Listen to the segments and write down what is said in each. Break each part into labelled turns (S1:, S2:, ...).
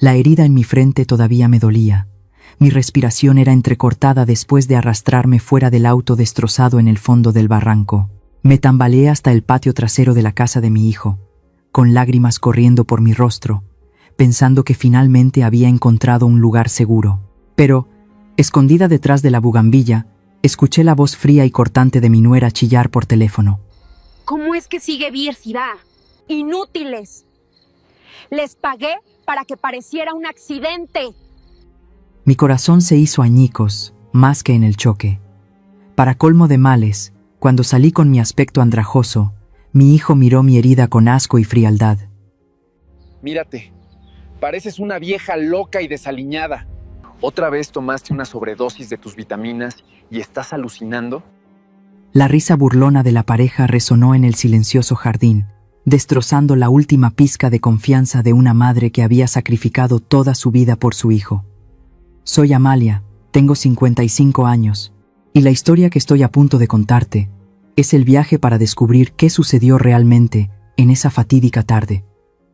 S1: La herida en mi frente todavía me dolía. Mi respiración era entrecortada después de arrastrarme fuera del auto destrozado en el fondo del barranco. Me tambaleé hasta el patio trasero de la casa de mi hijo, con lágrimas corriendo por mi rostro, pensando que finalmente había encontrado un lugar seguro. Pero, escondida detrás de la bugambilla, escuché la voz fría y cortante de mi nuera chillar por teléfono.
S2: ¿Cómo es que sigue Virsidá? ¡Inútiles! Les pagué para que pareciera un accidente.
S1: Mi corazón se hizo añicos, más que en el choque. Para colmo de males, cuando salí con mi aspecto andrajoso, mi hijo miró mi herida con asco y frialdad.
S3: Mírate, pareces una vieja loca y desaliñada. ¿Otra vez tomaste una sobredosis de tus vitaminas y estás alucinando?
S1: La risa burlona de la pareja resonó en el silencioso jardín, destrozando la última pizca de confianza de una madre que había sacrificado toda su vida por su hijo. Soy Amalia, tengo 55 años, y la historia que estoy a punto de contarte es el viaje para descubrir qué sucedió realmente en esa fatídica tarde.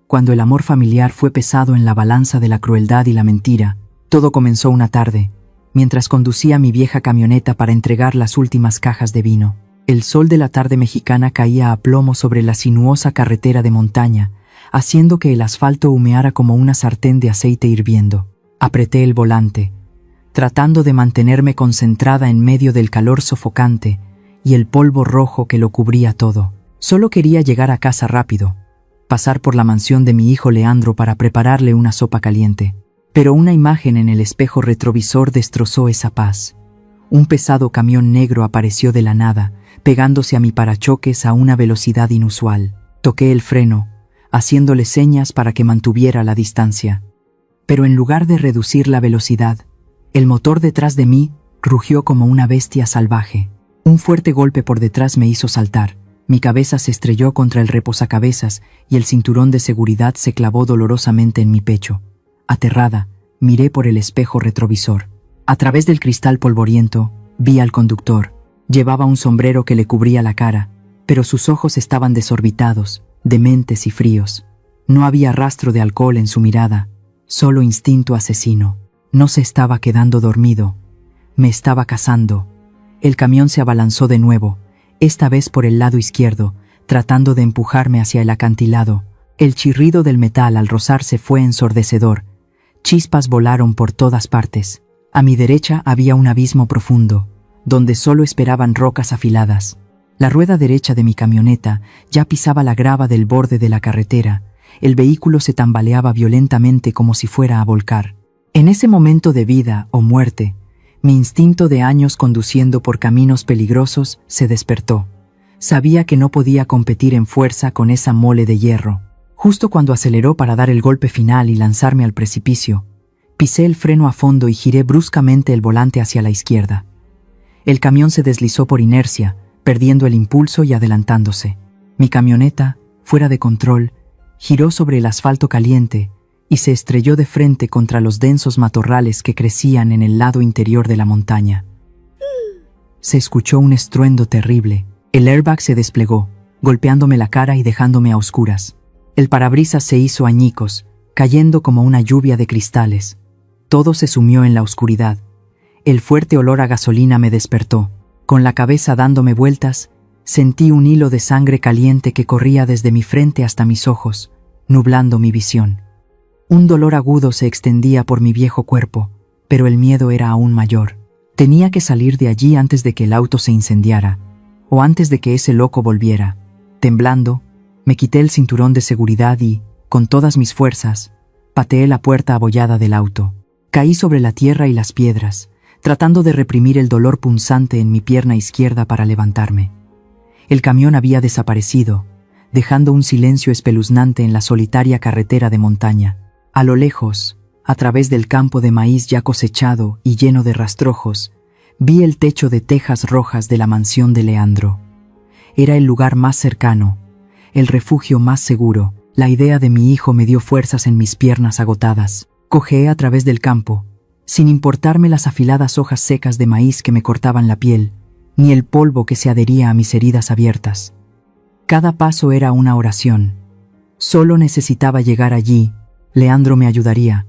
S1: Cuando el amor familiar fue pesado en la balanza de la crueldad y la mentira, todo comenzó una tarde, mientras conducía mi vieja camioneta para entregar las últimas cajas de vino. El sol de la tarde mexicana caía a plomo sobre la sinuosa carretera de montaña, haciendo que el asfalto humeara como una sartén de aceite hirviendo. Apreté el volante, tratando de mantenerme concentrada en medio del calor sofocante y el polvo rojo que lo cubría todo. Solo quería llegar a casa rápido, pasar por la mansión de mi hijo Leandro para prepararle una sopa caliente. Pero una imagen en el espejo retrovisor destrozó esa paz. Un pesado camión negro apareció de la nada, pegándose a mi parachoques a una velocidad inusual. Toqué el freno, haciéndole señas para que mantuviera la distancia. Pero en lugar de reducir la velocidad, el motor detrás de mí rugió como una bestia salvaje. Un fuerte golpe por detrás me hizo saltar. Mi cabeza se estrelló contra el reposacabezas y el cinturón de seguridad se clavó dolorosamente en mi pecho. Aterrada, miré por el espejo retrovisor. A través del cristal polvoriento, vi al conductor. Llevaba un sombrero que le cubría la cara, pero sus ojos estaban desorbitados, dementes y fríos. No había rastro de alcohol en su mirada, solo instinto asesino. No se estaba quedando dormido, me estaba cazando. El camión se abalanzó de nuevo, esta vez por el lado izquierdo, tratando de empujarme hacia el acantilado. El chirrido del metal al rozarse fue ensordecedor. Chispas volaron por todas partes. A mi derecha había un abismo profundo, donde solo esperaban rocas afiladas. La rueda derecha de mi camioneta ya pisaba la grava del borde de la carretera. El vehículo se tambaleaba violentamente como si fuera a volcar. En ese momento de vida o muerte, mi instinto de años conduciendo por caminos peligrosos se despertó. Sabía que no podía competir en fuerza con esa mole de hierro. Justo cuando aceleró para dar el golpe final y lanzarme al precipicio, pisé el freno a fondo y giré bruscamente el volante hacia la izquierda. El camión se deslizó por inercia, perdiendo el impulso y adelantándose. Mi camioneta, fuera de control, giró sobre el asfalto caliente y se estrelló de frente contra los densos matorrales que crecían en el lado interior de la montaña. Se escuchó un estruendo terrible. El airbag se desplegó, golpeándome la cara y dejándome a oscuras. El parabrisas se hizo añicos, cayendo como una lluvia de cristales. Todo se sumió en la oscuridad. El fuerte olor a gasolina me despertó. Con la cabeza dándome vueltas, sentí un hilo de sangre caliente que corría desde mi frente hasta mis ojos, nublando mi visión. Un dolor agudo se extendía por mi viejo cuerpo, pero el miedo era aún mayor. Tenía que salir de allí antes de que el auto se incendiara, o antes de que ese loco volviera. Temblando, me quité el cinturón de seguridad y, con todas mis fuerzas, pateé la puerta abollada del auto. Caí sobre la tierra y las piedras, tratando de reprimir el dolor punzante en mi pierna izquierda para levantarme. El camión había desaparecido, dejando un silencio espeluznante en la solitaria carretera de montaña. A lo lejos, a través del campo de maíz ya cosechado y lleno de rastrojos, vi el techo de tejas rojas de la mansión de Leandro. Era el lugar más cercano, el refugio más seguro. La idea de mi hijo me dio fuerzas en mis piernas agotadas. Cojeé a través del campo, sin importarme las afiladas hojas secas de maíz que me cortaban la piel, ni el polvo que se adhería a mis heridas abiertas. Cada paso era una oración. Solo necesitaba llegar allí. Leandro me ayudaría,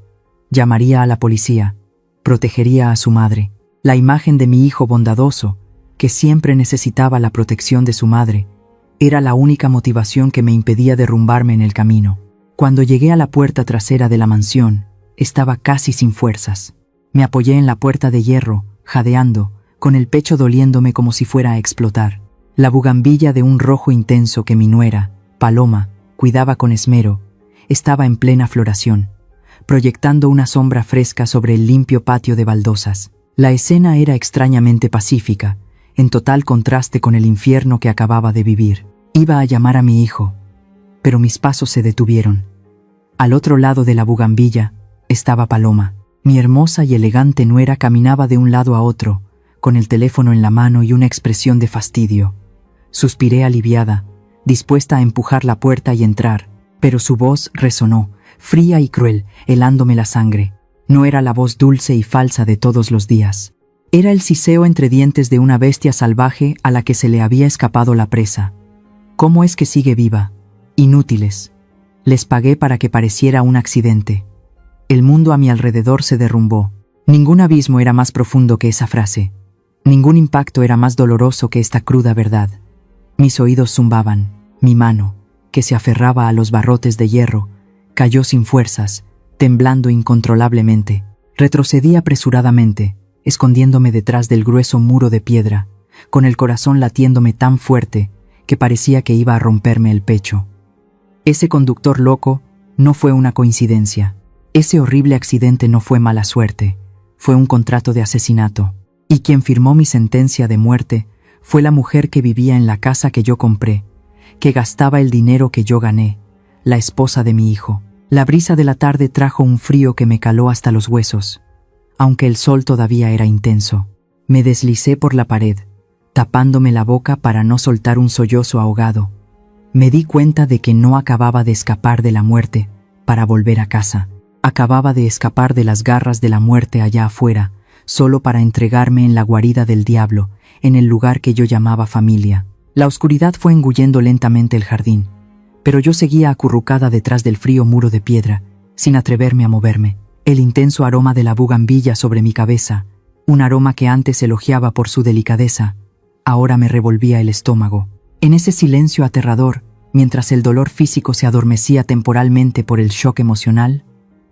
S1: Llamaría a la policía. Protegería a su madre. La imagen de mi hijo bondadoso, que siempre necesitaba la protección de su madre, era la única motivación que me impedía derrumbarme en el camino. Cuando llegué a la puerta trasera de la mansión, estaba casi sin fuerzas. Me apoyé en la puerta de hierro, jadeando, con el pecho doliéndome como si fuera a explotar. La bugambilla de un rojo intenso que mi nuera, Paloma, cuidaba con esmero, estaba en plena floración, proyectando una sombra fresca sobre el limpio patio de baldosas. La escena era extrañamente pacífica, en total contraste con el infierno que acababa de vivir. Iba a llamar a mi hijo, pero mis pasos se detuvieron. Al otro lado de la bugambilla estaba Paloma. Mi hermosa y elegante nuera caminaba de un lado a otro, con el teléfono en la mano y una expresión de fastidio. Suspiré aliviada, dispuesta a empujar la puerta y entrar, pero su voz resonó, fría y cruel, helándome la sangre. No era la voz dulce y falsa de todos los días. Era el siseo entre dientes de una bestia salvaje a la que se le había escapado la presa. ¿Cómo es que sigue viva? Inútiles. Les pagué para que pareciera un accidente. El mundo a mi alrededor se derrumbó. Ningún abismo era más profundo que esa frase. Ningún impacto era más doloroso que esta cruda verdad. Mis oídos zumbaban. Mi mano, que se aferraba a los barrotes de hierro, cayó sin fuerzas, temblando incontrolablemente. Retrocedí apresuradamente, escondiéndome detrás del grueso muro de piedra, con el corazón latiéndome tan fuerte que parecía que iba a romperme el pecho. Ese conductor loco no fue una coincidencia. Ese horrible accidente no fue mala suerte, fue un contrato de asesinato. Y quien firmó mi sentencia de muerte fue la mujer que vivía en la casa que yo compré, que gastaba el dinero que yo gané, la esposa de mi hijo. La brisa de la tarde trajo un frío que me caló hasta los huesos, aunque el sol todavía era intenso. Me deslicé por la pared, tapándome la boca para no soltar un sollozo ahogado. Me di cuenta de que no acababa de escapar de la muerte para volver a casa. Acababa de escapar de las garras de la muerte allá afuera, solo para entregarme en la guarida del diablo, en el lugar que yo llamaba familia. La oscuridad fue engullendo lentamente el jardín, pero yo seguía acurrucada detrás del frío muro de piedra, sin atreverme a moverme. El intenso aroma de la bugambilla sobre mi cabeza, un aroma que antes elogiaba por su delicadeza, ahora me revolvía el estómago. En ese silencio aterrador, mientras el dolor físico se adormecía temporalmente por el shock emocional,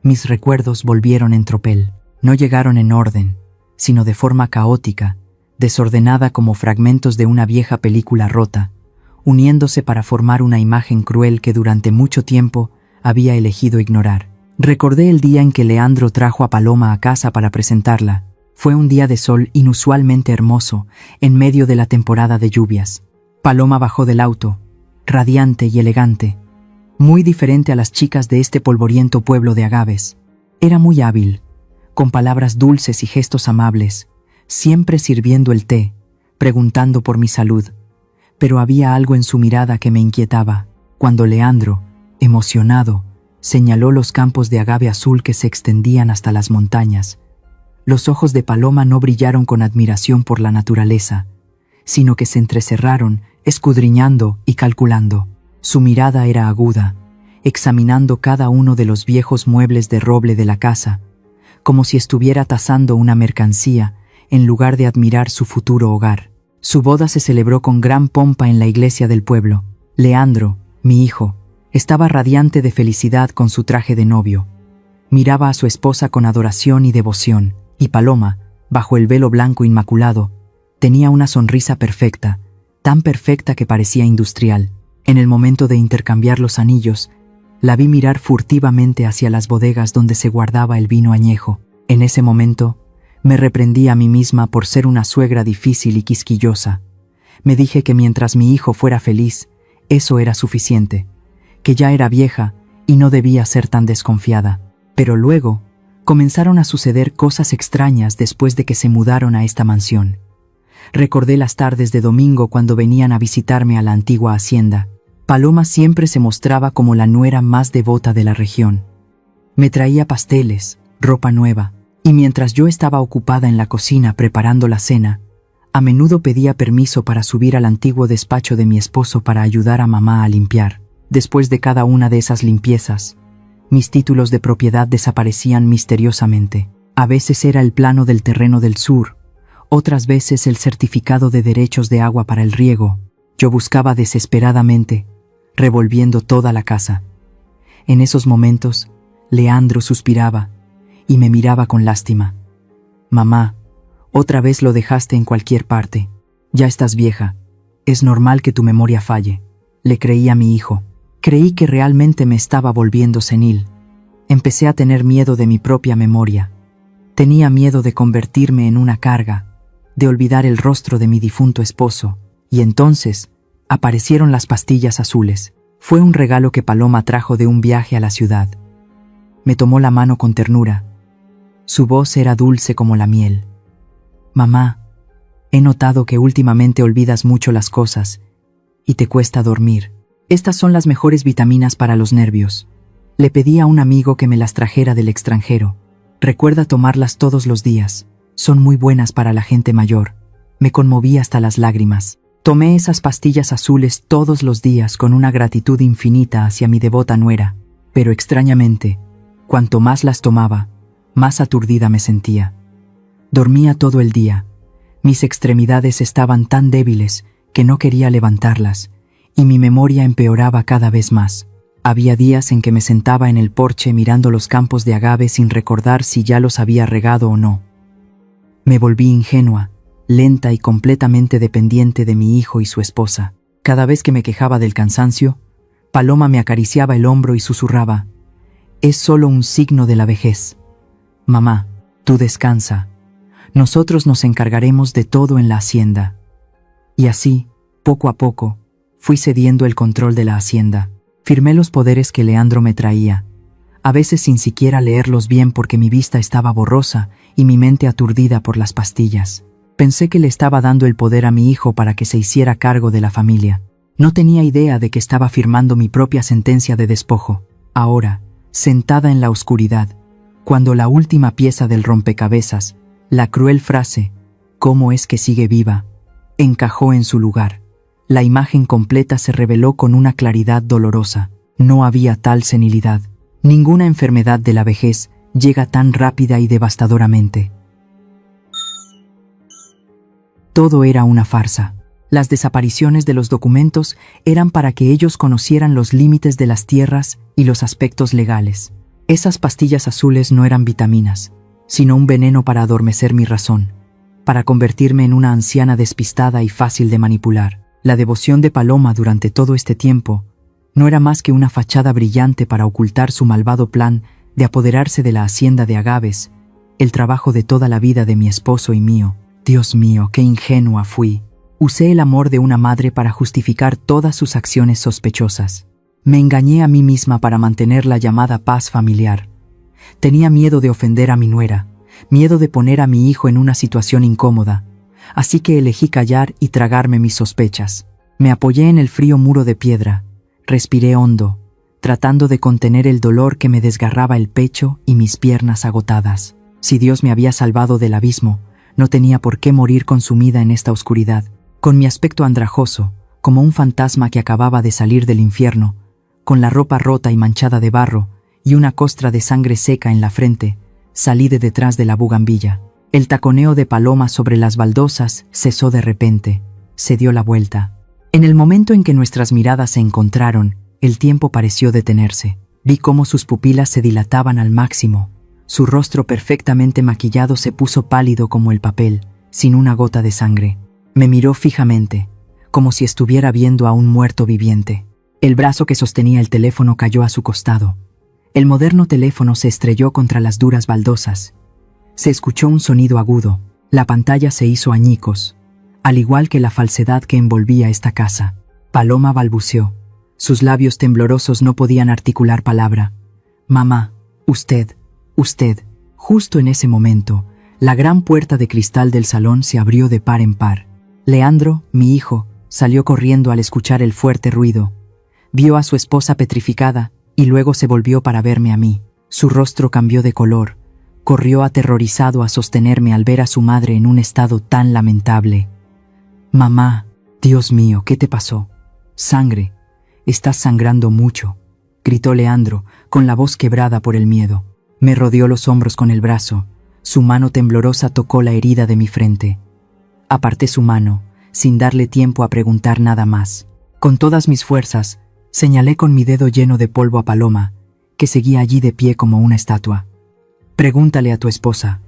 S1: mis recuerdos volvieron en tropel. No llegaron en orden, sino de forma caótica, desordenada como fragmentos de una vieja película rota, uniéndose para formar una imagen cruel que durante mucho tiempo había elegido ignorar. Recordé el día en que Leandro trajo a Paloma a casa para presentarla. Fue un día de sol inusualmente hermoso, en medio de la temporada de lluvias. Paloma bajó del auto, radiante y elegante, muy diferente a las chicas de este polvoriento pueblo de agaves. Era muy hábil, con palabras dulces y gestos amables, siempre sirviendo el té, preguntando por mi salud. Pero había algo en su mirada que me inquietaba. Cuando Leandro, emocionado, señaló los campos de agave azul que se extendían hasta las montañas, los ojos de Paloma no brillaron con admiración por la naturaleza, sino que se entrecerraron, escudriñando y calculando. Su mirada era aguda, examinando cada uno de los viejos muebles de roble de la casa, como si estuviera tasando una mercancía en lugar de admirar su futuro hogar. Su boda se celebró con gran pompa en la iglesia del pueblo. Leandro, mi hijo, estaba radiante de felicidad con su traje de novio. Miraba a su esposa con adoración y devoción, y Paloma, bajo el velo blanco inmaculado, tenía una sonrisa perfecta, tan perfecta que parecía industrial. En el momento de intercambiar los anillos, la vi mirar furtivamente hacia las bodegas donde se guardaba el vino añejo. En ese momento, me reprendí a mí misma por ser una suegra difícil y quisquillosa. Me dije que mientras mi hijo fuera feliz, eso era suficiente, que ya era vieja y no debía ser tan desconfiada. Pero luego, comenzaron a suceder cosas extrañas después de que se mudaron a esta mansión. Recordé las tardes de domingo cuando venían a visitarme a la antigua hacienda. Paloma siempre se mostraba como la nuera más devota de la región. Me traía pasteles, ropa nueva, y mientras yo estaba ocupada en la cocina preparando la cena, a menudo pedía permiso para subir al antiguo despacho de mi esposo para ayudar a mamá a limpiar. Después de cada una de esas limpiezas, Mis títulos de propiedad desaparecían misteriosamente. A veces era el plano del terreno del sur, otras veces el certificado de derechos de agua para el riego. Yo buscaba desesperadamente, revolviendo toda la casa. En esos momentos, Leandro suspiraba y me miraba con lástima. «Mamá, otra vez lo dejaste en cualquier parte. Ya estás vieja. Es normal que tu memoria falle», le creí a mi hijo. Creí que realmente me estaba volviendo senil. Empecé a tener miedo de mi propia memoria. Tenía miedo de convertirme en una carga, de olvidar el rostro de mi difunto esposo, y entonces aparecieron las pastillas azules. Fue un regalo que Paloma trajo de un viaje a la ciudad. Me tomó la mano con ternura. Su voz era dulce como la miel. «Mamá, he notado que últimamente olvidas mucho las cosas y te cuesta dormir. Estas son las mejores vitaminas para los nervios. Le pedí a un amigo que me las trajera del extranjero. Recuerda tomarlas todos los días. Son muy buenas para la gente mayor». Me conmoví hasta las lágrimas. Tomé esas pastillas azules todos los días con una gratitud infinita hacia mi devota nuera, pero extrañamente, cuanto más las tomaba, más aturdida me sentía. Dormía todo el día. Mis extremidades estaban tan débiles que no quería levantarlas, y mi memoria empeoraba cada vez más. Había días en que me sentaba en el porche mirando los campos de agave sin recordar si ya los había regado o no. Me volví ingenua, lenta y completamente dependiente de mi hijo y su esposa. Cada vez que me quejaba del cansancio, Paloma me acariciaba el hombro y susurraba: «Es solo un signo de la vejez. Mamá, tú descansa. Nosotros nos encargaremos de todo en la hacienda». Y así, poco a poco, fui cediendo el control de la hacienda. Firmé los poderes que Leandro me traía, a veces sin siquiera leerlos bien porque mi vista estaba borrosa y mi mente aturdida por las pastillas. Pensé que le estaba dando el poder a mi hijo para que se hiciera cargo de la familia. No tenía idea de que estaba firmando mi propia sentencia de despojo. Ahora, sentada en la oscuridad, cuando la última pieza del rompecabezas, la cruel frase «¿Cómo es que sigue viva?», encajó en su lugar. La imagen completa se reveló con una claridad dolorosa. No había tal senilidad. Ninguna enfermedad de la vejez llega tan rápida y devastadoramente. Todo era una farsa. Las desapariciones de los documentos eran para que ellos conocieran los límites de las tierras y los aspectos legales. Esas pastillas azules no eran vitaminas, sino un veneno para adormecer mi razón, para convertirme en una anciana despistada y fácil de manipular. La devoción de Paloma durante todo este tiempo no era más que una fachada brillante para ocultar su malvado plan de apoderarse de la hacienda de agaves, el trabajo de toda la vida de mi esposo y mío. Dios mío, qué ingenua fui. Usé el amor de una madre para justificar todas sus acciones sospechosas. Me engañé a mí misma para mantener la llamada paz familiar. Tenía miedo de ofender a mi nuera, miedo de poner a mi hijo en una situación incómoda, así que elegí callar y tragarme mis sospechas. Me apoyé en el frío muro de piedra, respiré hondo, tratando de contener el dolor que me desgarraba el pecho y mis piernas agotadas. Si Dios me había salvado del abismo, no tenía por qué morir consumida en esta oscuridad. Con mi aspecto andrajoso, como un fantasma que acababa de salir del infierno, con la ropa rota y manchada de barro y una costra de sangre seca en la frente, salí de detrás de la bugambilla. El taconeo de Paloma sobre las baldosas cesó de repente, se dio la vuelta. En el momento en que nuestras miradas se encontraron, el tiempo pareció detenerse. Vi cómo sus pupilas se dilataban al máximo. Su rostro perfectamente maquillado se puso pálido como el papel, sin una gota de sangre. Me miró fijamente, como si estuviera viendo a un muerto viviente. El brazo que sostenía el teléfono cayó a su costado. El moderno teléfono se estrelló contra las duras baldosas. Se escuchó un sonido agudo. La pantalla se hizo añicos, al igual que la falsedad que envolvía esta casa. Paloma balbuceó. Sus labios temblorosos no podían articular palabra. «Mamá, usted». Justo en ese momento, la gran puerta de cristal del salón se abrió de par en par. Leandro, mi hijo, salió corriendo al escuchar el fuerte ruido. Vio a su esposa petrificada y luego se volvió para verme a mí. Su rostro cambió de color. Corrió aterrorizado a sostenerme al ver a su madre en un estado tan lamentable. «Mamá, Dios mío, ¿qué te pasó? Sangre. Estás sangrando mucho». gritó Leandro, con la voz quebrada por el miedo. Me rodeó los hombros con el brazo. Su mano temblorosa tocó la herida de mi frente. Aparté su mano, sin darle tiempo a preguntar nada más. Con todas mis fuerzas, señalé con mi dedo lleno de polvo a Paloma, que seguía allí de pie como una estatua. Pregúntale a tu esposa.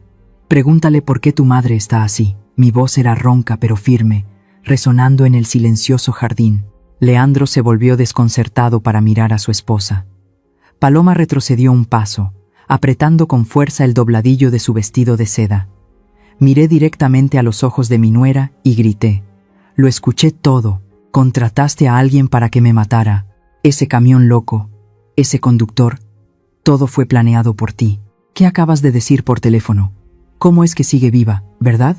S1: Pregúntale por qué tu madre está así. Mi voz era ronca pero firme, resonando en el silencioso jardín. Leandro se volvió desconcertado para mirar a su esposa. Paloma retrocedió un paso, apretando con fuerza el dobladillo de su vestido de seda. Miré directamente a los ojos de mi nuera y grité. Lo escuché todo. Contrataste a alguien para que me matara. Ese camión loco, ese conductor, todo fue planeado por ti. ¿Qué acabas de decir por teléfono? ¿Cómo es que sigue viva, verdad?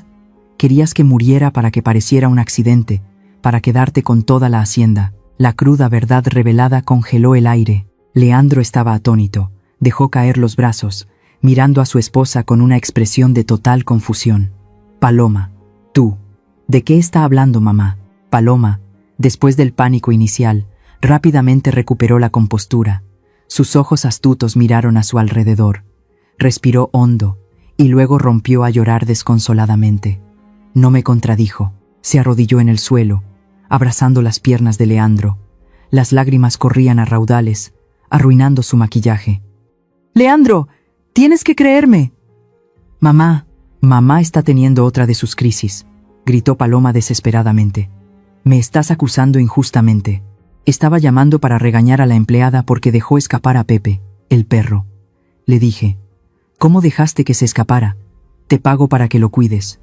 S1: Querías que muriera para que pareciera un accidente, para quedarte con toda la hacienda. La cruda verdad revelada congeló el aire. Leandro estaba atónito. Dejó caer los brazos, mirando a su esposa con una expresión de total confusión. Paloma, tú. ¿De qué está hablando mamá? Paloma, después del pánico inicial, rápidamente recuperó la compostura. Sus ojos astutos miraron a su alrededor. Respiró hondo, y luego rompió a llorar desconsoladamente. No me contradijo. Se arrodilló en el suelo, abrazando las piernas de Leandro. Las lágrimas corrían a raudales, arruinando su maquillaje. «Leandro, tienes que creerme». «Mamá, mamá está teniendo otra de sus crisis», gritó Paloma desesperadamente. «Me estás acusando injustamente. Estaba llamando para regañar a la empleada porque dejó escapar a Pepe, el perro». Le dije, «¿Cómo dejaste que se escapara? Te pago para que lo cuides».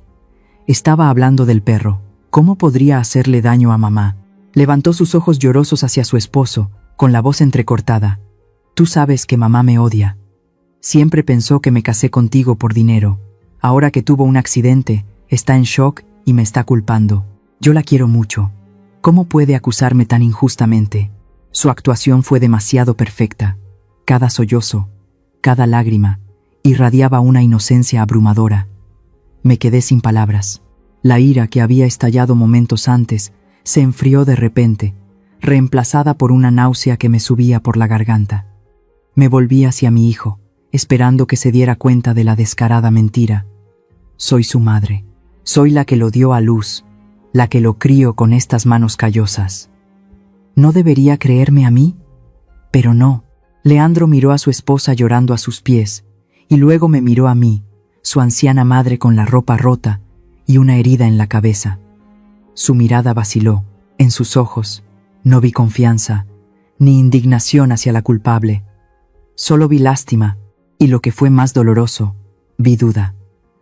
S1: Estaba hablando del perro. ¿Cómo podría hacerle daño a mamá? Levantó sus ojos llorosos hacia su esposo, con la voz entrecortada. «Tú sabes que mamá me odia. Siempre pensó que me casé contigo por dinero. Ahora que tuvo un accidente, está en shock y me está culpando. Yo la quiero mucho. ¿Cómo puede acusarme tan injustamente?» Su actuación fue demasiado perfecta. Cada sollozo, cada lágrima, irradiaba una inocencia abrumadora. Me quedé sin palabras. La ira que había estallado momentos antes se enfrió de repente, reemplazada por una náusea que me subía por la garganta. Me volví hacia mi hijo, esperando que se diera cuenta de la descarada mentira. Soy su madre. Soy la que lo dio a luz, la que lo crió con estas manos callosas. ¿No debería creerme a mí? Pero no. Leandro miró a su esposa llorando a sus pies, y luego me miró a mí, su anciana madre con la ropa rota y una herida en la cabeza. Su mirada vaciló. En sus ojos no vi confianza, ni indignación hacia la culpable. Solo vi lástima, y lo que fue más doloroso, vi duda.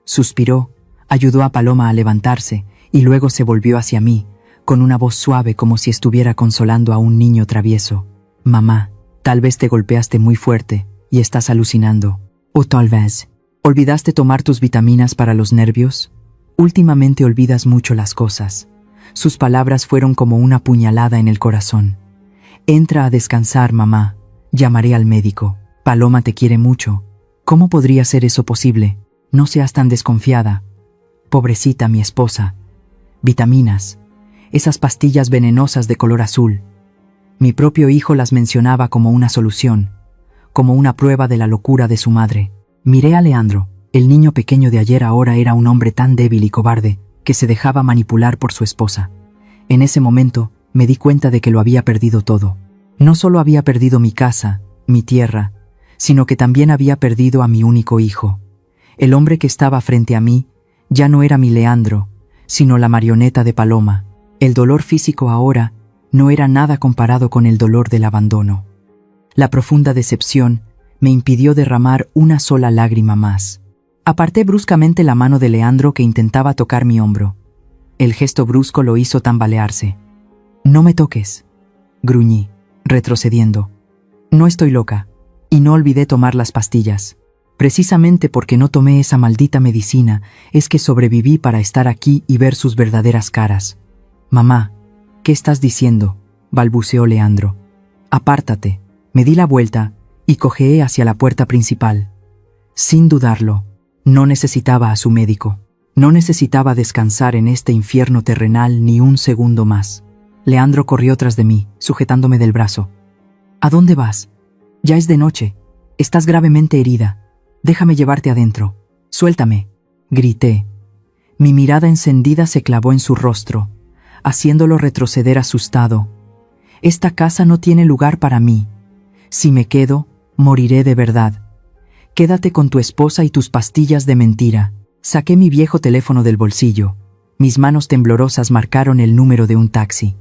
S1: Suspiró, ayudó a Paloma a levantarse, y luego se volvió hacia mí, con una voz suave como si estuviera consolando a un niño travieso. «Mamá, tal vez te golpeaste muy fuerte, y estás alucinando. O tal vez, ¿olvidaste tomar tus vitaminas para los nervios? Últimamente olvidas mucho las cosas». Sus palabras fueron como una puñalada en el corazón. «Entra a descansar, mamá. Llamaré al médico. Paloma te quiere mucho. ¿Cómo podría ser eso posible? No seas tan desconfiada. Pobrecita mi esposa. Vitaminas. Esas pastillas venenosas de color azul. Mi propio hijo las mencionaba como una solución, como una prueba de la locura de su madre. Miré a Leandro. El niño pequeño de ayer ahora era un hombre tan débil y cobarde que se dejaba manipular por su esposa. En ese momento me di cuenta de que lo había perdido todo. No solo había perdido mi casa, mi tierra, sino que también había perdido a mi único hijo. El hombre que estaba frente a mí ya no era mi Leandro, sino la marioneta de Paloma. El dolor físico ahora no era nada comparado con el dolor del abandono. La profunda decepción me impidió derramar una sola lágrima más. Aparté bruscamente la mano de Leandro que intentaba tocar mi hombro. El gesto brusco lo hizo tambalearse. «No me toques», gruñí, retrocediendo. «No estoy loca, y no olvidé tomar las pastillas. Precisamente porque no tomé esa maldita medicina es que sobreviví para estar aquí y ver sus verdaderas caras». «Mamá, ¿qué estás diciendo?», balbuceó Leandro. «Apártate». Me di la vuelta y cojeé hacia la puerta principal. Sin dudarlo, no necesitaba a su médico. No necesitaba descansar en este infierno terrenal ni un segundo más. Leandro corrió tras de mí, sujetándome del brazo. «¿A dónde vas? Ya es de noche. Estás gravemente herida. Déjame llevarte adentro. Suéltame, grité. Mi mirada encendida se clavó en su rostro, haciéndolo retroceder asustado. Esta casa no tiene lugar para mí. Si me quedo, moriré de verdad. Quédate con tu esposa y tus pastillas de mentira. Saqué mi viejo teléfono del bolsillo. Mis manos temblorosas marcaron el número de un taxi.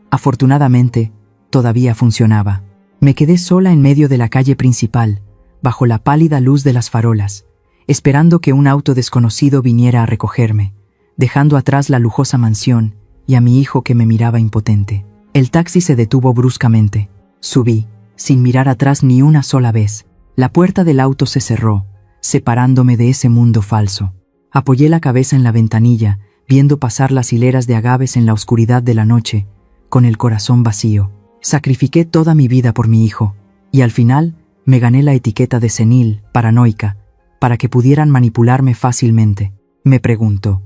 S1: Afortunadamente, todavía funcionaba. Me quedé sola en medio de la calle principal, bajo la pálida luz de las farolas, esperando que un auto desconocido viniera a recogerme, dejando atrás la lujosa mansión y a mi hijo que me miraba impotente. El taxi se detuvo bruscamente. Subí, sin mirar atrás ni una sola vez. La puerta del auto se cerró, separándome de ese mundo falso. Apoyé la cabeza en la ventanilla, viendo pasar las hileras de agaves en la oscuridad de la noche, con el corazón vacío. Sacrifiqué toda mi vida por mi hijo, y al final me gané la etiqueta de senil, paranoica, para que pudieran manipularme fácilmente. Me pregunto,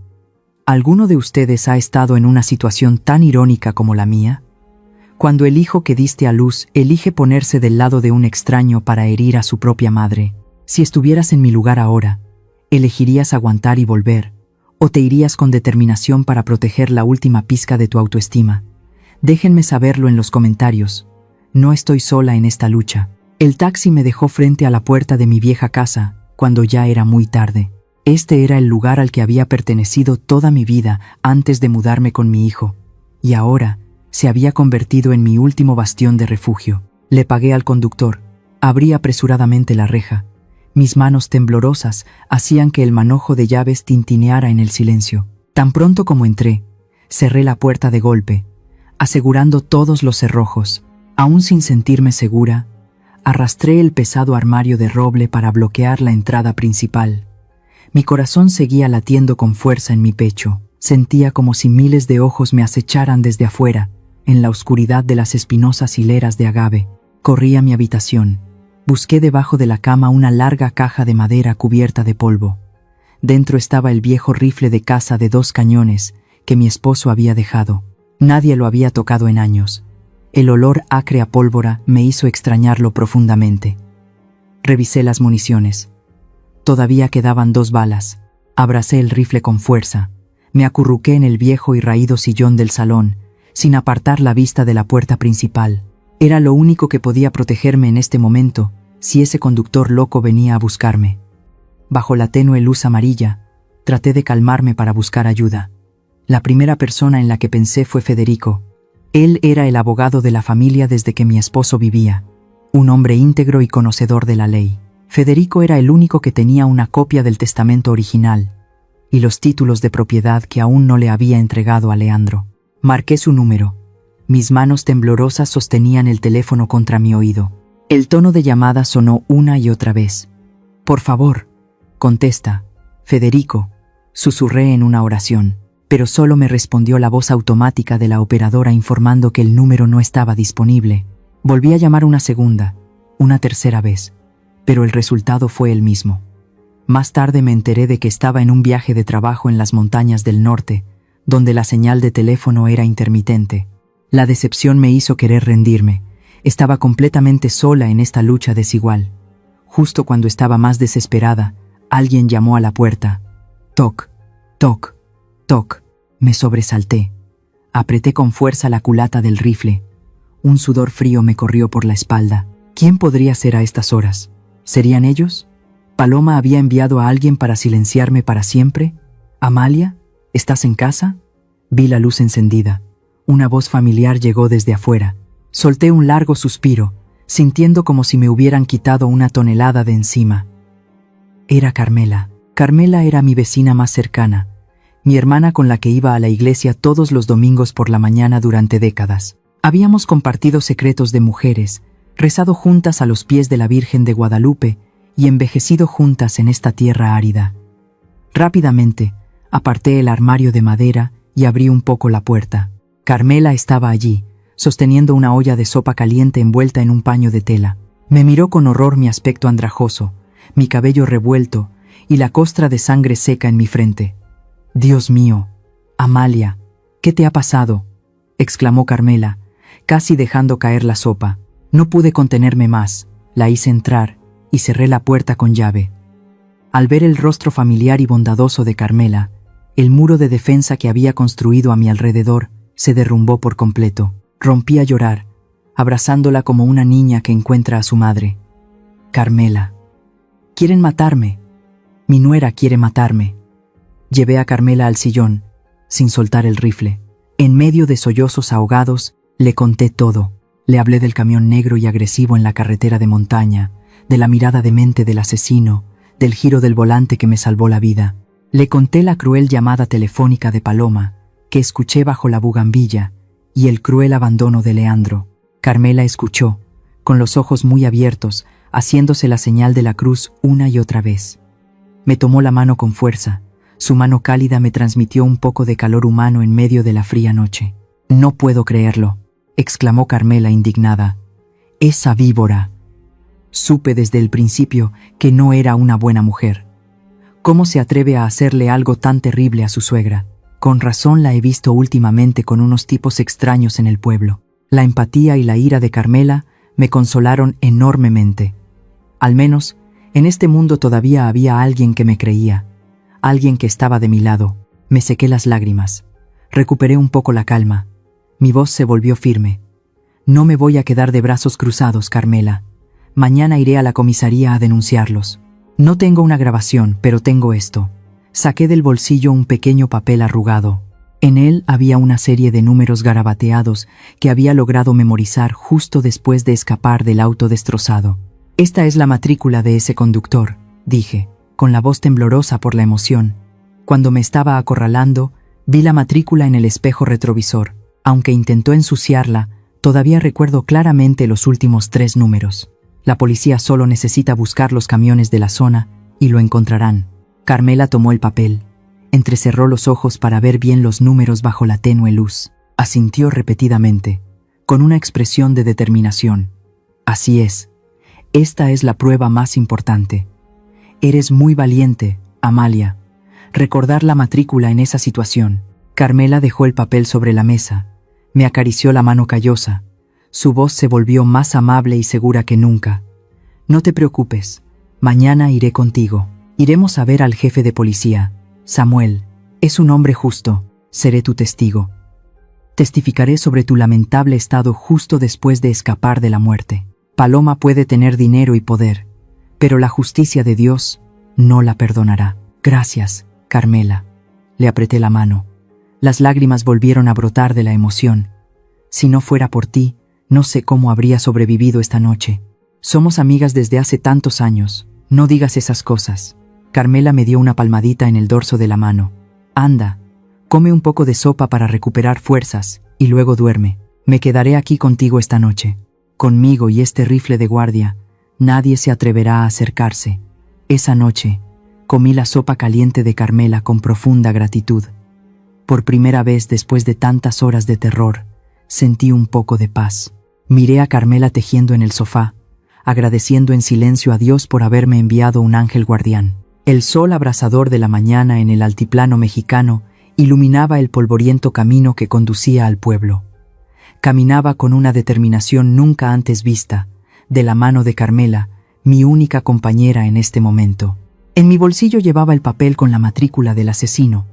S1: ¿alguno de ustedes ha estado en una situación tan irónica como la mía? Cuando el hijo que diste a luz elige ponerse del lado de un extraño para herir a su propia madre. Si estuvieras en mi lugar ahora, ¿elegirías aguantar y volver, o te irías con determinación para proteger la última pizca de tu autoestima? Déjenme saberlo en los comentarios. No estoy sola en esta lucha. El taxi me dejó frente a la puerta de mi vieja casa, cuando ya era muy tarde. Este era el lugar al que había pertenecido toda mi vida antes de mudarme con mi hijo, y ahora se había convertido en mi último bastión de refugio. Le pagué al conductor, abrí apresuradamente la reja. Mis manos temblorosas hacían que el manojo de llaves tintineara en el silencio. Tan pronto como entré, cerré la puerta de golpe, asegurando todos los cerrojos. Aún sin sentirme segura, arrastré el pesado armario de roble para bloquear la entrada principal. Mi corazón seguía latiendo con fuerza en mi pecho. Sentía como si miles de ojos me acecharan desde afuera, en la oscuridad de las espinosas hileras de agave. Corrí a mi habitación. Busqué debajo de la cama una larga caja de madera cubierta de polvo. Dentro estaba el viejo rifle de caza de 2 cañones que mi esposo había dejado. Nadie lo había tocado en años. El olor acre a pólvora me hizo extrañarlo profundamente. Revisé las municiones. Todavía quedaban 2 balas. Abracé el rifle con fuerza. Me acurruqué en el viejo y raído sillón del salón, sin apartar la vista de la puerta principal. Era lo único que podía protegerme en este momento, si ese conductor loco venía a buscarme. Bajo la tenue luz amarilla, traté de calmarme para buscar ayuda. La primera persona en la que pensé fue Federico. Él era el abogado de la familia desde que mi esposo vivía, un hombre íntegro y conocedor de la ley. Federico era el único que tenía una copia del testamento original y los títulos de propiedad que aún no le había entregado a Leandro. Marqué su número. Mis manos temblorosas sostenían el teléfono contra mi oído. El tono de llamada sonó una y otra vez. «Por favor, contesta, Federico», susurré en una oración, pero solo me respondió la voz automática de la operadora informando que el número no estaba disponible. Volví a llamar una segunda, una tercera vez, pero el resultado fue el mismo. Más tarde me enteré de que estaba en un viaje de trabajo en las montañas del norte, donde la señal de teléfono era intermitente. La decepción me hizo querer rendirme. Estaba completamente sola en esta lucha desigual. Justo cuando estaba más desesperada, alguien llamó a la puerta. Toc, toc, toc. Me sobresalté. Apreté con fuerza la culata del rifle. Un sudor frío me corrió por la espalda. ¿Quién podría ser a estas horas? ¿Serían ellos? ¿Paloma había enviado a alguien para silenciarme para siempre? ¿Amalia? ¿Estás en casa? Vi la luz encendida. Una voz familiar llegó desde afuera. Solté un largo suspiro, sintiendo como si me hubieran quitado una tonelada de encima. Era Carmela. Carmela era mi vecina más cercana, mi hermana con la que iba a la iglesia todos los domingos por la mañana durante décadas. Habíamos compartido secretos de mujeres, rezado juntas a los pies de la Virgen de Guadalupe y envejecido juntas en esta tierra árida. Rápidamente, aparté el armario de madera y abrí un poco la puerta. Carmela estaba allí, sosteniendo una olla de sopa caliente envuelta en un paño de tela. Me miró con horror mi aspecto andrajoso, mi cabello revuelto y la costra de sangre seca en mi frente. «Dios mío, Amalia, ¿qué te ha pasado?», exclamó Carmela, casi dejando caer la sopa. No pude contenerme más. La hice entrar y cerré la puerta con llave. Al ver el rostro familiar y bondadoso de Carmela, el muro de defensa que había construido a mi alrededor se derrumbó por completo. Rompí a llorar, abrazándola como una niña que encuentra a su madre. Carmela. Quieren matarme. Mi nuera quiere matarme. Llevé a Carmela al sillón, sin soltar el rifle. En medio de sollozos ahogados, le conté todo. Le hablé del camión negro y agresivo en la carretera de montaña, de la mirada demente del asesino, del giro del volante que me salvó la vida. Le conté la cruel llamada telefónica de Paloma, que escuché bajo la bugambilla, y el cruel abandono de Leandro. Carmela escuchó, con los ojos muy abiertos, haciéndose la señal de la cruz una y otra vez. Me tomó la mano con fuerza. Su mano cálida me transmitió un poco de calor humano en medio de la fría noche. «No puedo creerlo», exclamó Carmela indignada. «Esa víbora». Supe desde el principio que no era una buena mujer. ¿Cómo se atreve a hacerle algo tan terrible a su suegra? Con razón la he visto últimamente con unos tipos extraños en el pueblo. La empatía y la ira de Carmela me consolaron enormemente. Al menos, en este mundo todavía había alguien que me creía, alguien que estaba de mi lado. Me sequé las lágrimas. Recuperé un poco la calma. Mi voz se volvió firme. «No me voy a quedar de brazos cruzados, Carmela. Mañana iré a la comisaría a denunciarlos. No tengo una grabación, pero tengo esto». Saqué del bolsillo un pequeño papel arrugado. En él había una serie de números garabateados que había logrado memorizar justo después de escapar del auto destrozado. «Esta es la matrícula de ese conductor», dije, con la voz temblorosa por la emoción. Cuando me estaba acorralando, vi la matrícula en el espejo retrovisor. Aunque intentó ensuciarla, todavía recuerdo claramente los últimos 3 números. La policía solo necesita buscar los camiones de la zona y lo encontrarán. Carmela tomó el papel. Entrecerró los ojos para ver bien los números bajo la tenue luz. Asintió repetidamente, con una expresión de determinación. «Así es. Esta es la prueba más importante. Eres muy valiente, Amalia. Recordar la matrícula en esa situación». Carmela dejó el papel sobre la mesa. Me acarició la mano callosa. Su voz se volvió más amable y segura que nunca. «No te preocupes. Mañana iré contigo. Iremos a ver al jefe de policía. Samuel. Es un hombre justo. Seré tu testigo. Testificaré sobre tu lamentable estado justo después de escapar de la muerte. Paloma puede tener dinero y poder, pero la justicia de Dios no la perdonará». «Gracias, Carmela». Le apreté la mano. Las lágrimas volvieron a brotar de la emoción. «Si no fuera por ti, no sé cómo habría sobrevivido esta noche. Somos amigas desde hace tantos años. No digas esas cosas». Carmela me dio una palmadita en el dorso de la mano. «Anda, come un poco de sopa para recuperar fuerzas y luego duerme. Me quedaré aquí contigo esta noche. Conmigo y este rifle de guardia, nadie se atreverá a acercarse». Esa noche, comí la sopa caliente de Carmela con profunda gratitud. Por primera vez después de tantas horas de terror, sentí un poco de paz. Miré a Carmela tejiendo en el sofá, agradeciendo en silencio a Dios por haberme enviado un ángel guardián. El sol abrasador de la mañana en el altiplano mexicano iluminaba el polvoriento camino que conducía al pueblo. Caminaba con una determinación nunca antes vista, de la mano de Carmela, mi única compañera en este momento. En mi bolsillo llevaba el papel con la matrícula del asesino,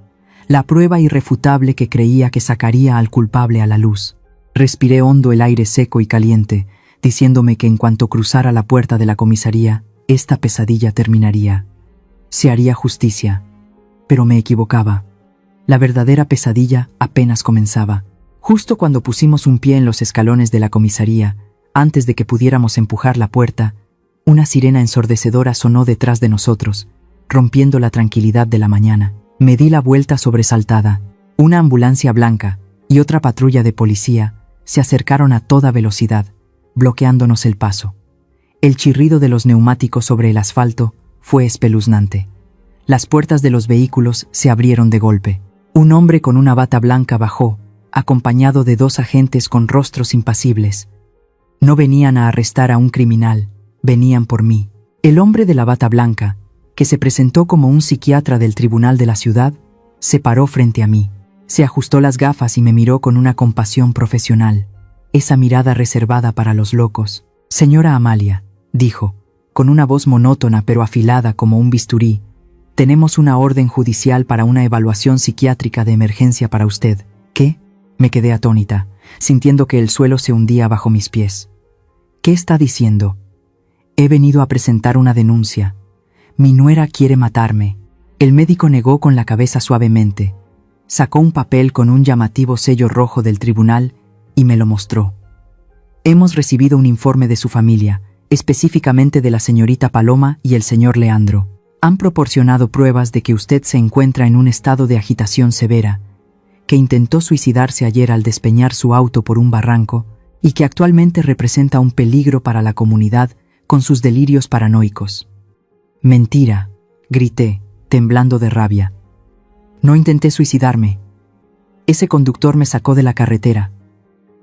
S1: la prueba irrefutable que creía que sacaría al culpable a la luz. Respiré hondo el aire seco y caliente, diciéndome que en cuanto cruzara la puerta de la comisaría, esta pesadilla terminaría. Se haría justicia. Pero me equivocaba. La verdadera pesadilla apenas comenzaba. Justo cuando pusimos un pie en los escalones de la comisaría, antes de que pudiéramos empujar la puerta, una sirena ensordecedora sonó detrás de nosotros, rompiendo la tranquilidad de la mañana. Me di la vuelta sobresaltada. Una ambulancia blanca y otra patrulla de policía se acercaron a toda velocidad, bloqueándonos el paso. El chirrido de los neumáticos sobre el asfalto fue espeluznante. Las puertas de los vehículos se abrieron de golpe. Un hombre con una bata blanca bajó, acompañado de 2 agentes con rostros impasibles. No venían a arrestar a un criminal, venían por mí. El hombre de la bata blanca, que se presentó como un psiquiatra del tribunal de la ciudad, se paró frente a mí. Se ajustó las gafas y me miró con una compasión profesional, esa mirada reservada para los locos. «Señora Amalia, dijo, con una voz monótona pero afilada como un bisturí. «Tenemos una orden judicial para una evaluación psiquiátrica de emergencia para usted». «¿Qué?». Me quedé atónita, sintiendo que el suelo se hundía bajo mis pies. «¿Qué está diciendo?». «He venido a presentar una denuncia. Mi nuera quiere matarme». El médico negó con la cabeza suavemente. Sacó un papel con un llamativo sello rojo del tribunal y me lo mostró. «Hemos recibido un informe de su familia, específicamente de la señorita Paloma y el señor Leandro. Han proporcionado pruebas de que usted se encuentra en un estado de agitación severa, que intentó suicidarse ayer al despeñar su auto por un barranco y que actualmente representa un peligro para la comunidad con sus delirios paranoicos». «Mentira», grité, temblando de rabia. «No intenté suicidarme. Ese conductor me sacó de la carretera.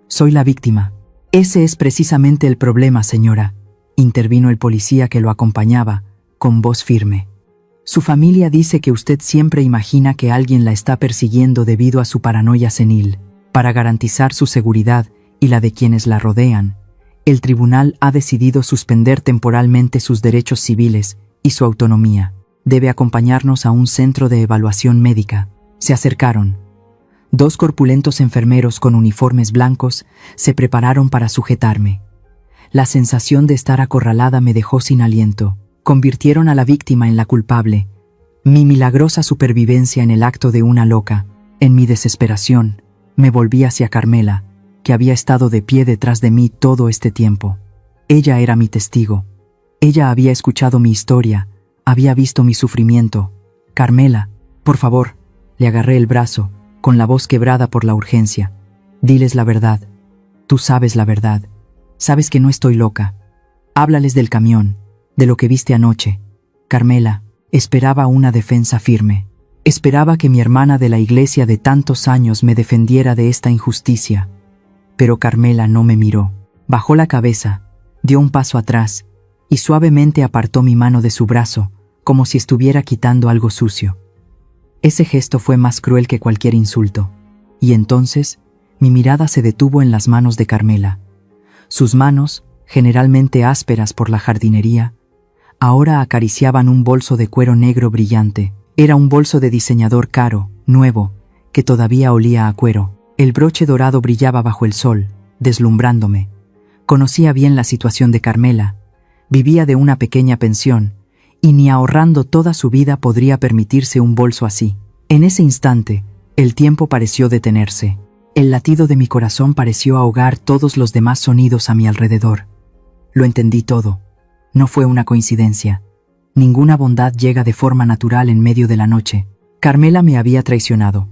S1: Soy la víctima». «Ese es precisamente el problema, señora», intervino el policía que lo acompañaba, con voz firme. «Su familia dice que usted siempre imagina que alguien la está persiguiendo debido a su paranoia senil. Para garantizar su seguridad y la de quienes la rodean, el tribunal ha decidido suspender temporalmente sus derechos civiles y su autonomía. Debe acompañarnos a un centro de evaluación médica». Se acercaron. 2 corpulentos enfermeros con uniformes blancos se prepararon para sujetarme. La sensación de estar acorralada me dejó sin aliento. Convirtieron a la víctima en la culpable. Mi milagrosa supervivencia en el acto de una loca. En mi desesperación, me volví hacia Carmela, que había estado de pie detrás de mí todo este tiempo. Ella era mi testigo. Ella había escuchado mi historia, había visto mi sufrimiento. «Carmela, por favor», le agarré el brazo, con la voz quebrada por la urgencia. «Diles la verdad. Tú sabes la verdad. Sabes que no estoy loca. Háblales del camión, de lo que viste anoche». Carmela esperaba una defensa firme. Esperaba que mi hermana de la iglesia de tantos años me defendiera de esta injusticia. Pero Carmela no me miró. Bajó la cabeza, dio un paso atrás y suavemente apartó mi mano de su brazo, como si estuviera quitando algo sucio. Ese gesto fue más cruel que cualquier insulto. Y entonces, mi mirada se detuvo en las manos de Carmela. Sus manos, generalmente ásperas por la jardinería, ahora acariciaban un bolso de cuero negro brillante. Era un bolso de diseñador caro, nuevo, que todavía olía a cuero. El broche dorado brillaba bajo el sol, deslumbrándome. Conocía bien la situación de Carmela. Vivía de una pequeña pensión, y ni ahorrando toda su vida podría permitirse un bolso así. En ese instante, el tiempo pareció detenerse. El latido de mi corazón pareció ahogar todos los demás sonidos a mi alrededor. Lo entendí todo. No fue una coincidencia. Ninguna bondad llega de forma natural en medio de la noche. Carmela me había traicionado.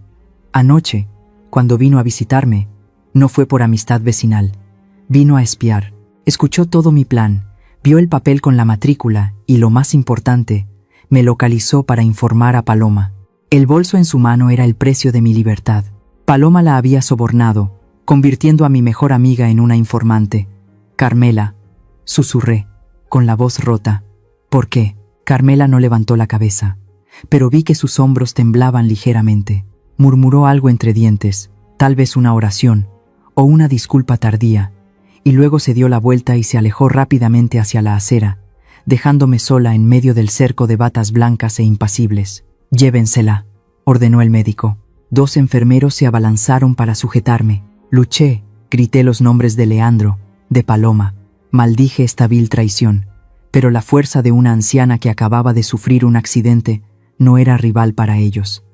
S1: Anoche, cuando vino a visitarme, no fue por amistad vecinal. Vino a espiar. Escuchó todo mi plan, vio el papel con la matrícula y, lo más importante, me localizó para informar a Paloma. El bolso en su mano era el precio de mi libertad. Paloma la había sobornado, convirtiendo a mi mejor amiga en una informante. «Carmela», susurré, con la voz rota. «¿Por qué?». Carmela no levantó la cabeza, pero vi que sus hombros temblaban ligeramente. Murmuró algo entre dientes, tal vez una oración o una disculpa tardía, y luego se dio la vuelta y se alejó rápidamente hacia la acera, dejándome sola en medio del cerco de batas blancas e impasibles. «Llévensela», ordenó el médico. 2 enfermeros se abalanzaron para sujetarme. Luché, grité los nombres de Leandro, de Paloma, maldije esta vil traición, pero la fuerza de una anciana que acababa de sufrir un accidente no era rival para ellos.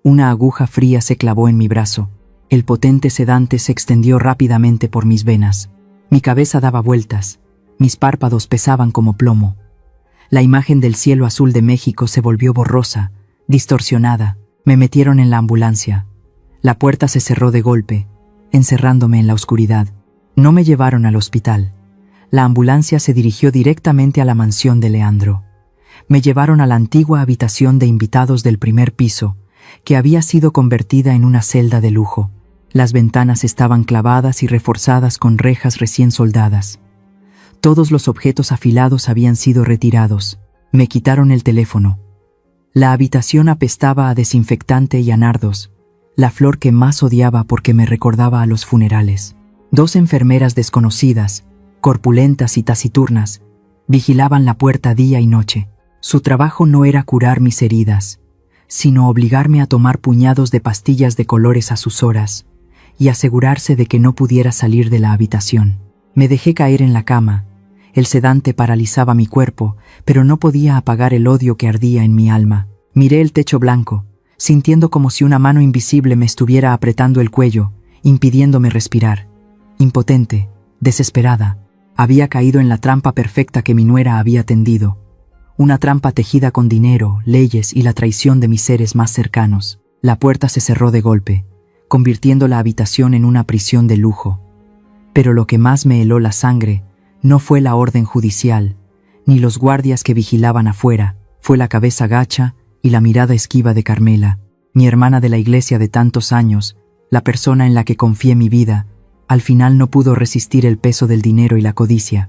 S1: Una aguja fría se clavó en mi brazo. El potente sedante se extendió rápidamente por mis venas. Mi cabeza daba vueltas, mis párpados pesaban como plomo. La imagen del cielo azul de México se volvió borrosa, distorsionada. Me metieron en la ambulancia. La puerta se cerró de golpe, encerrándome en la oscuridad. No me llevaron al hospital. La ambulancia se dirigió directamente a la mansión de Leandro. Me llevaron a la antigua habitación de invitados del primer piso, que había sido convertida en una celda de lujo. Las ventanas estaban clavadas y reforzadas con rejas recién soldadas. Todos los objetos afilados habían sido retirados. Me quitaron el teléfono. La habitación apestaba a desinfectante y a nardos, la flor que más odiaba porque me recordaba a los funerales. 2 enfermeras desconocidas, corpulentas y taciturnas, Vigilaban la puerta día y noche. Su trabajo no era curar mis heridas, sino obligarme a tomar puñados de pastillas de colores a sus horas y asegurarse de que no pudiera salir de la habitación. Me dejé caer en la cama. El sedante paralizaba mi cuerpo, pero no podía apagar el odio que ardía en mi alma. Miré el techo blanco, sintiendo como si una mano invisible me estuviera apretando el cuello, impidiéndome respirar. Impotente, desesperada, había caído en la trampa perfecta que mi nuera había tendido. Una trampa tejida con dinero, leyes y la traición de mis seres más cercanos. La puerta se cerró de golpe, convirtiendo la habitación en una prisión de lujo. Pero lo que más me heló la sangre no fue la orden judicial, ni los guardias que vigilaban afuera, fue la cabeza gacha y la mirada esquiva de Carmela, mi hermana de la iglesia de tantos años, la persona en la que confié mi vida. Al final no pudo resistir el peso del dinero y la codicia.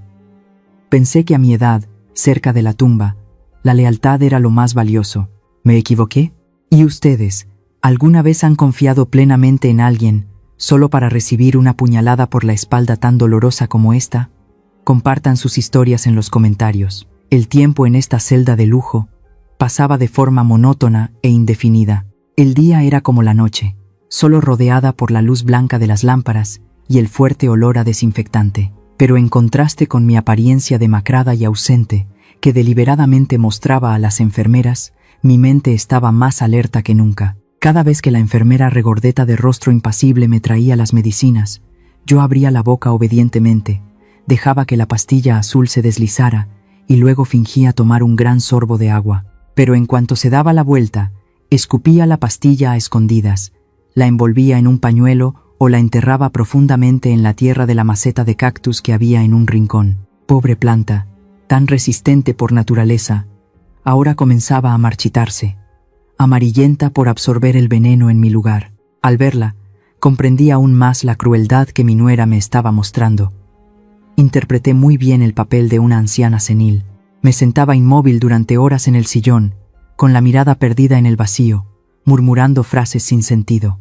S1: Pensé que a mi edad, cerca de la tumba, la lealtad era lo más valioso. ¿Me equivoqué? ¿Y ustedes, alguna vez han confiado plenamente en alguien, solo para recibir una puñalada por la espalda tan dolorosa como esta? Compartan sus historias en los comentarios. El tiempo en esta celda de lujo pasaba de forma monótona e indefinida. El día era como la noche, solo rodeada por la luz blanca de las lámparas y el fuerte olor a desinfectante. Pero en contraste con mi apariencia demacrada y ausente, que deliberadamente mostraba a las enfermeras, mi mente estaba más alerta que nunca. Cada vez que la enfermera regordeta de rostro impasible me traía las medicinas, yo abría la boca obedientemente, dejaba que la pastilla azul se deslizara y luego fingía tomar un gran sorbo de agua. Pero en cuanto se daba la vuelta, escupía la pastilla a escondidas, la envolvía en un pañuelo o la enterraba profundamente en la tierra de la maceta de cactus que había en un rincón. Pobre planta, tan resistente por naturaleza, ahora comenzaba a marchitarse, amarillenta por absorber el veneno en mi lugar. Al verla, comprendí aún más la crueldad que mi nuera me estaba mostrando. Interpreté muy bien el papel de una anciana senil. Me sentaba inmóvil durante horas en el sillón, con la mirada perdida en el vacío, murmurando frases sin sentido.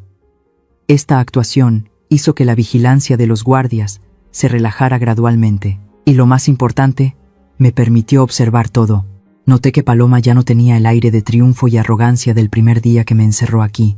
S1: Esta actuación hizo que la vigilancia de los guardias se relajara gradualmente, y lo más importante, me permitió observar todo. Noté que Paloma ya no tenía el aire de triunfo y arrogancia del primer día que me encerró aquí.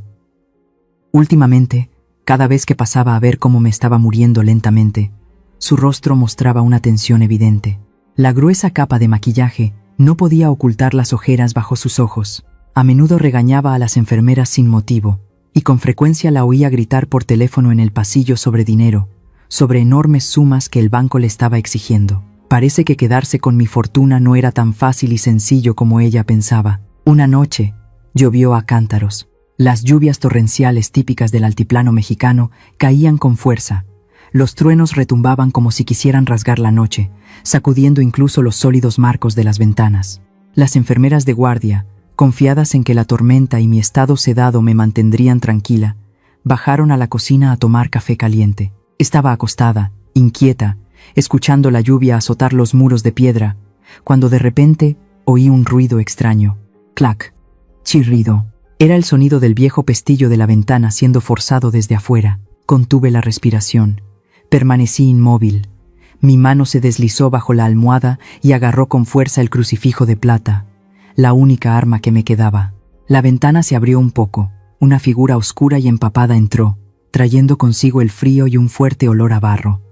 S1: Últimamente, cada vez que pasaba a ver cómo me estaba muriendo lentamente, su rostro mostraba una tensión evidente. La gruesa capa de maquillaje no podía ocultar las ojeras bajo sus ojos. A menudo regañaba a las enfermeras sin motivo, y con frecuencia la oía gritar por teléfono en el pasillo sobre dinero, sobre enormes sumas que el banco le estaba exigiendo. Parece que quedarse con mi fortuna no era tan fácil y sencillo como ella pensaba. Una noche, llovió a cántaros. Las lluvias torrenciales típicas del altiplano mexicano caían con fuerza. Los truenos retumbaban como si quisieran rasgar la noche, sacudiendo incluso los sólidos marcos de las ventanas. Las enfermeras de guardia, confiadas en que la tormenta y mi estado sedado me mantendrían tranquila, bajaron a la cocina a tomar café caliente. Estaba acostada, inquieta, escuchando la lluvia azotar los muros de piedra, cuando de repente oí un ruido extraño. Clac, chirrido. Era el sonido del viejo pestillo de la ventana siendo forzado desde afuera. Contuve la respiración. Permanecí inmóvil. Mi mano se deslizó bajo la almohada y agarró con fuerza el crucifijo de plata, la única arma que me quedaba. La ventana se abrió un poco. Una figura oscura y empapada entró, trayendo consigo el frío y un fuerte olor a barro.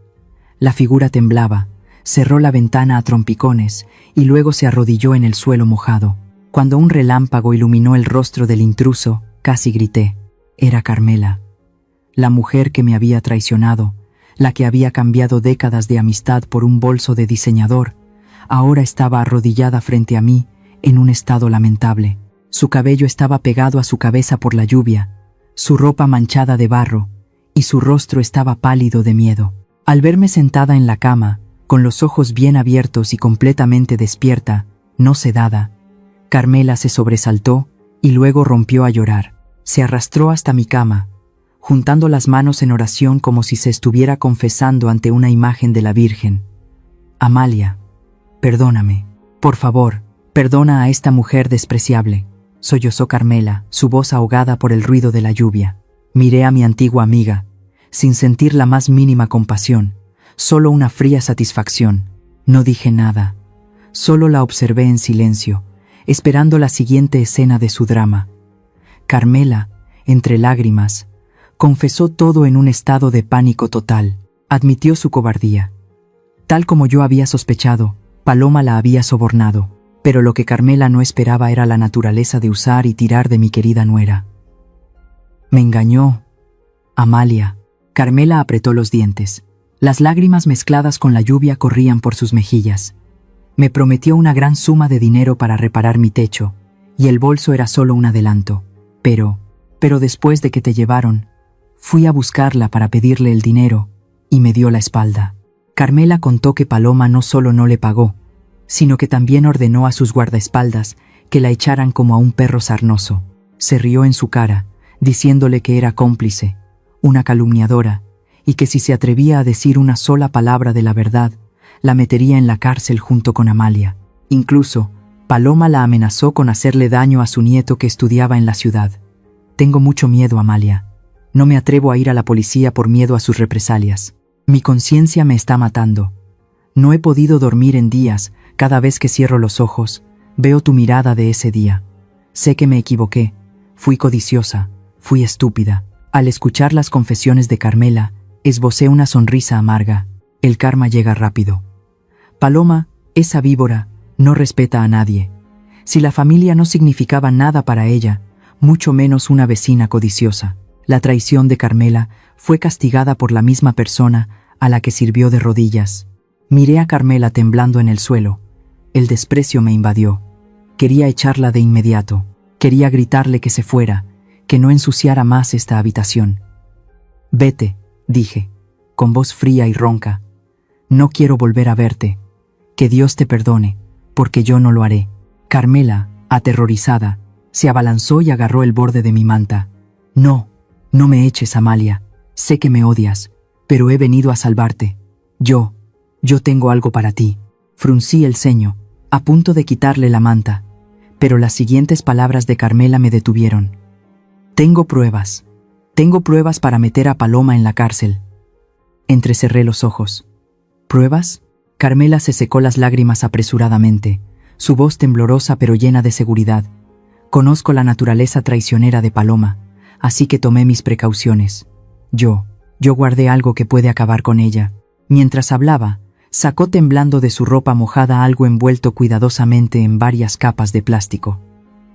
S1: La figura temblaba, cerró la ventana a trompicones y luego se arrodilló en el suelo mojado. Cuando un relámpago iluminó el rostro del intruso, casi grité. Era Carmela, la mujer que me había traicionado, la que había cambiado décadas de amistad por un bolso de diseñador. Ahora estaba arrodillada frente a mí, en un estado lamentable. Su cabello estaba pegado a su cabeza por la lluvia, su ropa manchada de barro, y su rostro estaba pálido de miedo. Al verme sentada en la cama, con los ojos bien abiertos y completamente despierta, no sedada, Carmela se sobresaltó y luego rompió a llorar. Se arrastró hasta mi cama, juntando las manos en oración como si se estuviera confesando ante una imagen de la Virgen. Amalia, perdóname, por favor, perdona a esta mujer despreciable, sollozó Carmela, su voz ahogada por el ruido de la lluvia. Miré a mi antigua amiga, sin sentir la más mínima compasión, solo una fría satisfacción. No dije nada. Solo la observé en silencio, esperando la siguiente escena de su drama. Carmela, entre lágrimas, confesó todo en un estado de pánico total. Admitió su cobardía. Tal como yo había sospechado, Paloma la había sobornado, pero lo que Carmela no esperaba era la naturaleza de usar y tirar de mi querida nuera. Me engañó, Amalia. Carmela apretó los dientes. Las lágrimas mezcladas con la lluvia corrían por sus mejillas. Me prometió una gran suma de dinero para reparar mi techo, y el bolso era solo un adelanto. Pero después de que te llevaron, fui a buscarla para pedirle el dinero, y me dio la espalda. Carmela contó que Paloma no solo no le pagó, sino que también ordenó a sus guardaespaldas que la echaran como a un perro sarnoso. Se rió en su cara, diciéndole que era cómplice, una calumniadora, y que si se atrevía a decir una sola palabra de la verdad, la metería en la cárcel junto con Amalia. Incluso, Paloma la amenazó con hacerle daño a su nieto que estudiaba en la ciudad. Tengo mucho miedo, Amalia. No me atrevo a ir a la policía por miedo a sus represalias. Mi conciencia me está matando. No he podido dormir en días. Cada vez que cierro los ojos, veo tu mirada de ese día. Sé que me equivoqué. Fui codiciosa. Fui estúpida. Al escuchar las confesiones de Carmela, esbocé una sonrisa amarga. El karma llega rápido. Paloma, esa víbora, no respeta a nadie. Si la familia no significaba nada para ella, mucho menos una vecina codiciosa. La traición de Carmela fue castigada por la misma persona a la que sirvió de rodillas. Miré a Carmela temblando en el suelo. El desprecio me invadió. Quería echarla de inmediato. Quería gritarle que se fuera, que no ensuciara más esta habitación. Vete, dije, con voz fría y ronca. No quiero volver a verte. Que Dios te perdone, porque yo no lo haré. Carmela, aterrorizada, se abalanzó y agarró el borde de mi manta. No, no me eches, Amalia. Sé que me odias, pero he venido a salvarte. Yo tengo algo para ti. Fruncí el ceño, a punto de quitarle la manta, pero las siguientes palabras de Carmela me detuvieron. Tengo pruebas para meter a Paloma en la cárcel. Entrecerré los ojos. ¿Pruebas? Carmela se secó las lágrimas apresuradamente, su voz temblorosa pero llena de seguridad. Conozco la naturaleza traicionera de Paloma, así que tomé mis precauciones. Yo guardé algo que puede acabar con ella. Mientras hablaba, sacó temblando de su ropa mojada algo envuelto cuidadosamente en varias capas de plástico.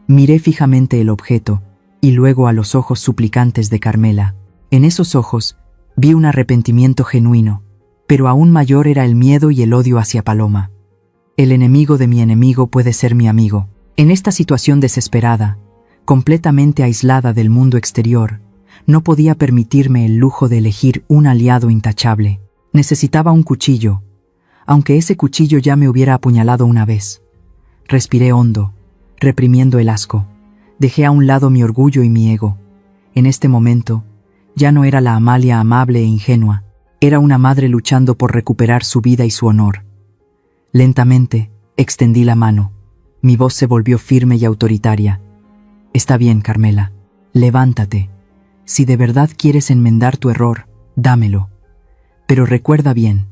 S1: Miré fijamente el objeto, y luego a los ojos suplicantes de Carmela. En esos ojos, vi un arrepentimiento genuino, pero aún mayor era el miedo y el odio hacia Paloma. El enemigo de mi enemigo puede ser mi amigo. En esta situación desesperada, completamente aislada del mundo exterior, no podía permitirme el lujo de elegir un aliado intachable. Necesitaba un cuchillo, aunque ese cuchillo ya me hubiera apuñalado una vez. Respiré hondo, reprimiendo el asco. Dejé a un lado mi orgullo y mi ego. En este momento, ya no era la Amalia amable e ingenua. Era una madre luchando por recuperar su vida y su honor. Lentamente, extendí la mano. Mi voz se volvió firme y autoritaria. Está bien, Carmela. Levántate. Si de verdad quieres enmendar tu error, dámelo. Pero recuerda bien,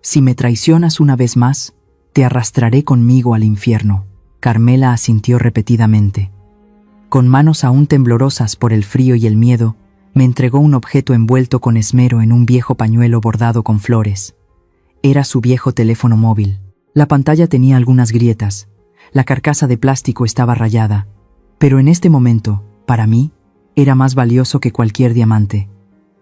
S1: si me traicionas una vez más, te arrastraré conmigo al infierno. Carmela asintió repetidamente. Con manos aún temblorosas por el frío y el miedo, me entregó un objeto envuelto con esmero en un viejo pañuelo bordado con flores. Era su viejo teléfono móvil. La pantalla tenía algunas grietas. La carcasa de plástico estaba rayada. Pero en este momento, para mí, era más valioso que cualquier diamante.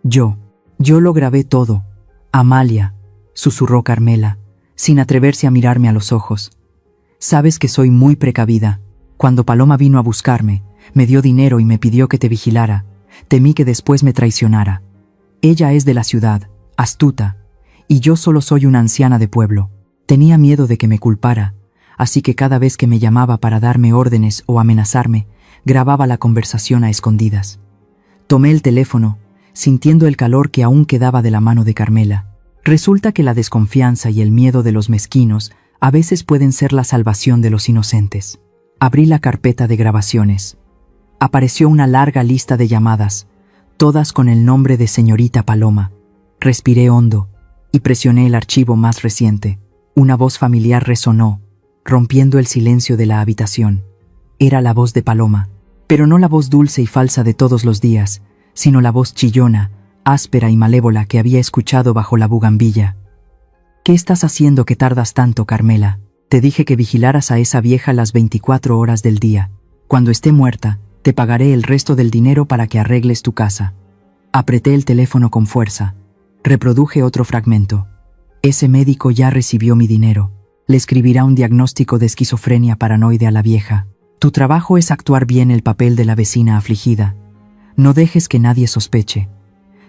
S1: Yo lo grabé todo. Amalia, susurró Carmela, sin atreverse a mirarme a los ojos. Sabes que soy muy precavida. Cuando Paloma vino a buscarme, me dio dinero y me pidió que te vigilara. Temí que después me traicionara. Ella es de la ciudad, astuta, y yo solo soy una anciana de pueblo. Tenía miedo de que me culpara, así que cada vez que me llamaba para darme órdenes o amenazarme, grababa la conversación a escondidas. Tomé el teléfono, sintiendo el calor que aún quedaba de la mano de Carmela. Resulta que la desconfianza y el miedo de los mezquinos a veces pueden ser la salvación de los inocentes. Abrí la carpeta de grabaciones. Apareció una larga lista de llamadas, todas con el nombre de señorita Paloma. Respiré hondo y presioné el archivo más reciente. Una voz familiar resonó, rompiendo el silencio de la habitación. Era la voz de Paloma, pero no la voz dulce y falsa de todos los días, sino la voz chillona, áspera y malévola que había escuchado bajo la bugambilla. «¿Qué estás haciendo que tardas tanto, Carmela? Te dije que vigilaras a esa vieja las 24 horas del día. Cuando esté muerta, te pagaré el resto del dinero para que arregles tu casa». Apreté el teléfono con fuerza. Reproduje otro fragmento. «Ese médico ya recibió mi dinero. Le escribirá un diagnóstico de esquizofrenia paranoide a la vieja. Tu trabajo es actuar bien el papel de la vecina afligida. No dejes que nadie sospeche.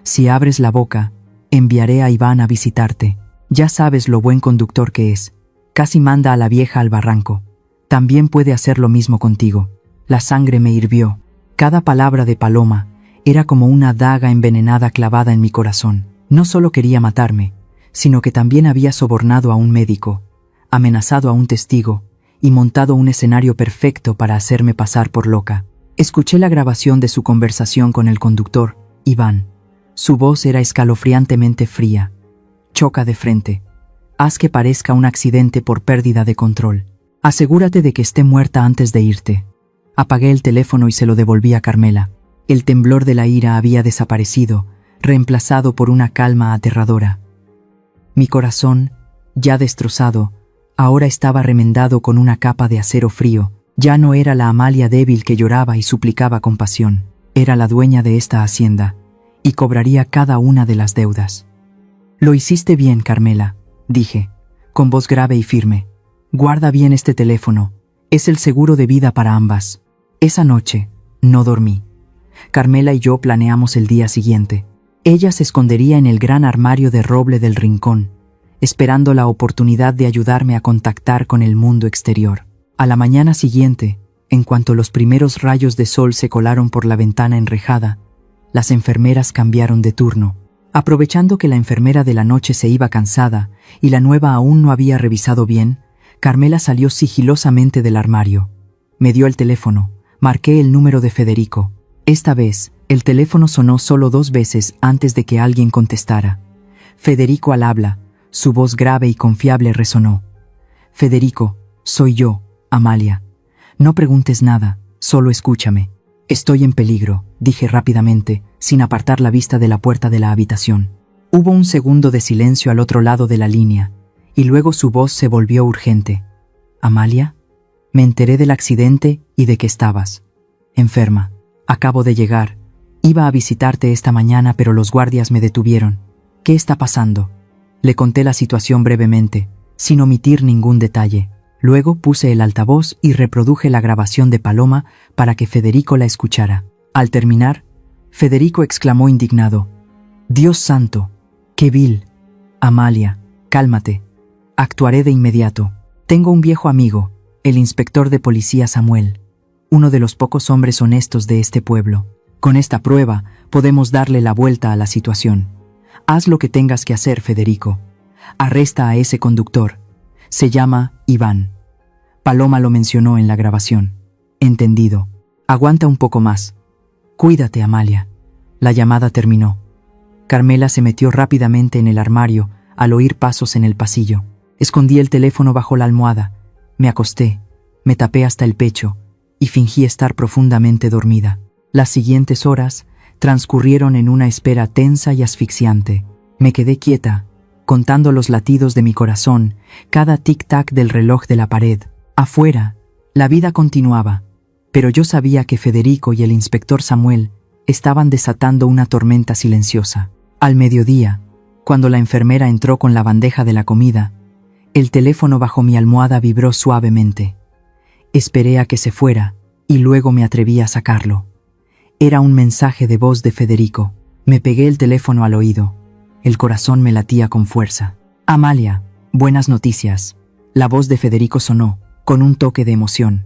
S1: Si abres la boca, enviaré a Iván a visitarte. Ya sabes lo buen conductor que es. Casi manda a la vieja al barranco. También puede hacer lo mismo contigo». La sangre me hirvió. Cada palabra de Paloma era como una daga envenenada clavada en mi corazón. No solo quería matarme, sino que también había sobornado a un médico, amenazado a un testigo y montado un escenario perfecto para hacerme pasar por loca. Escuché la grabación de su conversación con el conductor, Iván. Su voz era escalofriantemente fría. «Choca de frente. Haz que parezca un accidente por pérdida de control. Asegúrate de que esté muerta antes de irte». Apagué el teléfono y se lo devolví a Carmela. El temblor de la ira había desaparecido, reemplazado por una calma aterradora. Mi corazón, ya destrozado, ahora estaba remendado con una capa de acero frío. Ya no era la Amalia débil que lloraba y suplicaba compasión. Era la dueña de esta hacienda, y cobraría cada una de las deudas. «Lo hiciste bien, Carmela», dije, con voz grave y firme. «Guarda bien este teléfono. Es el seguro de vida para ambas». Esa noche no dormí. Carmela y yo planeamos el día siguiente. Ella se escondería en el gran armario de roble del rincón, esperando la oportunidad de ayudarme a contactar con el mundo exterior. A la mañana siguiente, en cuanto los primeros rayos de sol se colaron por la ventana enrejada, las enfermeras cambiaron de turno. Aprovechando que la enfermera de la noche se iba cansada y la nueva aún no había revisado bien, Carmela salió sigilosamente del armario. Me dio el teléfono. Marqué el número de Federico. Esta vez, el teléfono sonó solo 2 veces antes de que alguien contestara. Federico al habla. Su voz grave y confiable resonó. «Federico, soy yo, Amalia. No preguntes nada, solo escúchame». «Estoy en peligro», dije rápidamente, sin apartar la vista de la puerta de la habitación. Hubo un segundo de silencio al otro lado de la línea, y luego su voz se volvió urgente. «¿Amalia? Me enteré del accidente y de que estabas enferma. Acabo de llegar. Iba a visitarte esta mañana, pero los guardias me detuvieron. ¿Qué está pasando?». Le conté la situación brevemente, sin omitir ningún detalle. Luego puse el altavoz y reproduje la grabación de Paloma para que Federico la escuchara. Al terminar, Federico exclamó indignado: «Dios santo, qué vil. Amalia, cálmate. Actuaré de inmediato. Tengo un viejo amigo, el inspector de policía Samuel, uno de los pocos hombres honestos de este pueblo. Con esta prueba podemos darle la vuelta a la situación. Haz lo que tengas que hacer, Federico. Arresta a ese conductor. Se llama Iván». Paloma lo mencionó en la grabación. «Entendido. Aguanta un poco más. Cuídate, Amalia». La llamada terminó. Carmela se metió rápidamente en el armario al oír pasos en el pasillo. Escondí el teléfono bajo la almohada. Me acosté, me tapé hasta el pecho y fingí estar profundamente dormida. Las siguientes horas transcurrieron en una espera tensa y asfixiante. Me quedé quieta, contando los latidos de mi corazón, cada tic-tac del reloj de la pared. Afuera, la vida continuaba, pero yo sabía que Federico y el inspector Samuel estaban desatando una tormenta silenciosa. Al mediodía, cuando la enfermera entró con la bandeja de la comida, el teléfono bajo mi almohada vibró suavemente. Esperé a que se fuera y luego me atreví a sacarlo. Era un mensaje de voz de Federico. Me pegué el teléfono al oído. El corazón me latía con fuerza. «Amalia, buenas noticias». La voz de Federico sonó, con un toque de emoción.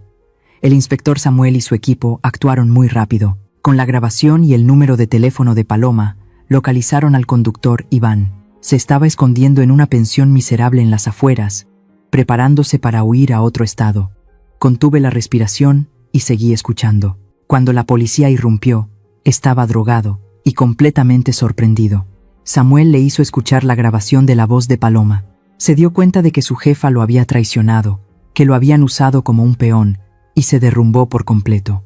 S1: El inspector Samuel y su equipo actuaron muy rápido. Con la grabación y el número de teléfono de Paloma, localizaron al conductor Iván. Se estaba escondiendo en una pensión miserable en las afueras, preparándose para huir a otro estado. Contuve la respiración y seguí escuchando. Cuando la policía irrumpió, estaba drogado y completamente sorprendido. Samuel le hizo escuchar la grabación de la voz de Paloma. Se dio cuenta de que su jefa lo había traicionado que lo habían usado como un peón, y se derrumbó por completo.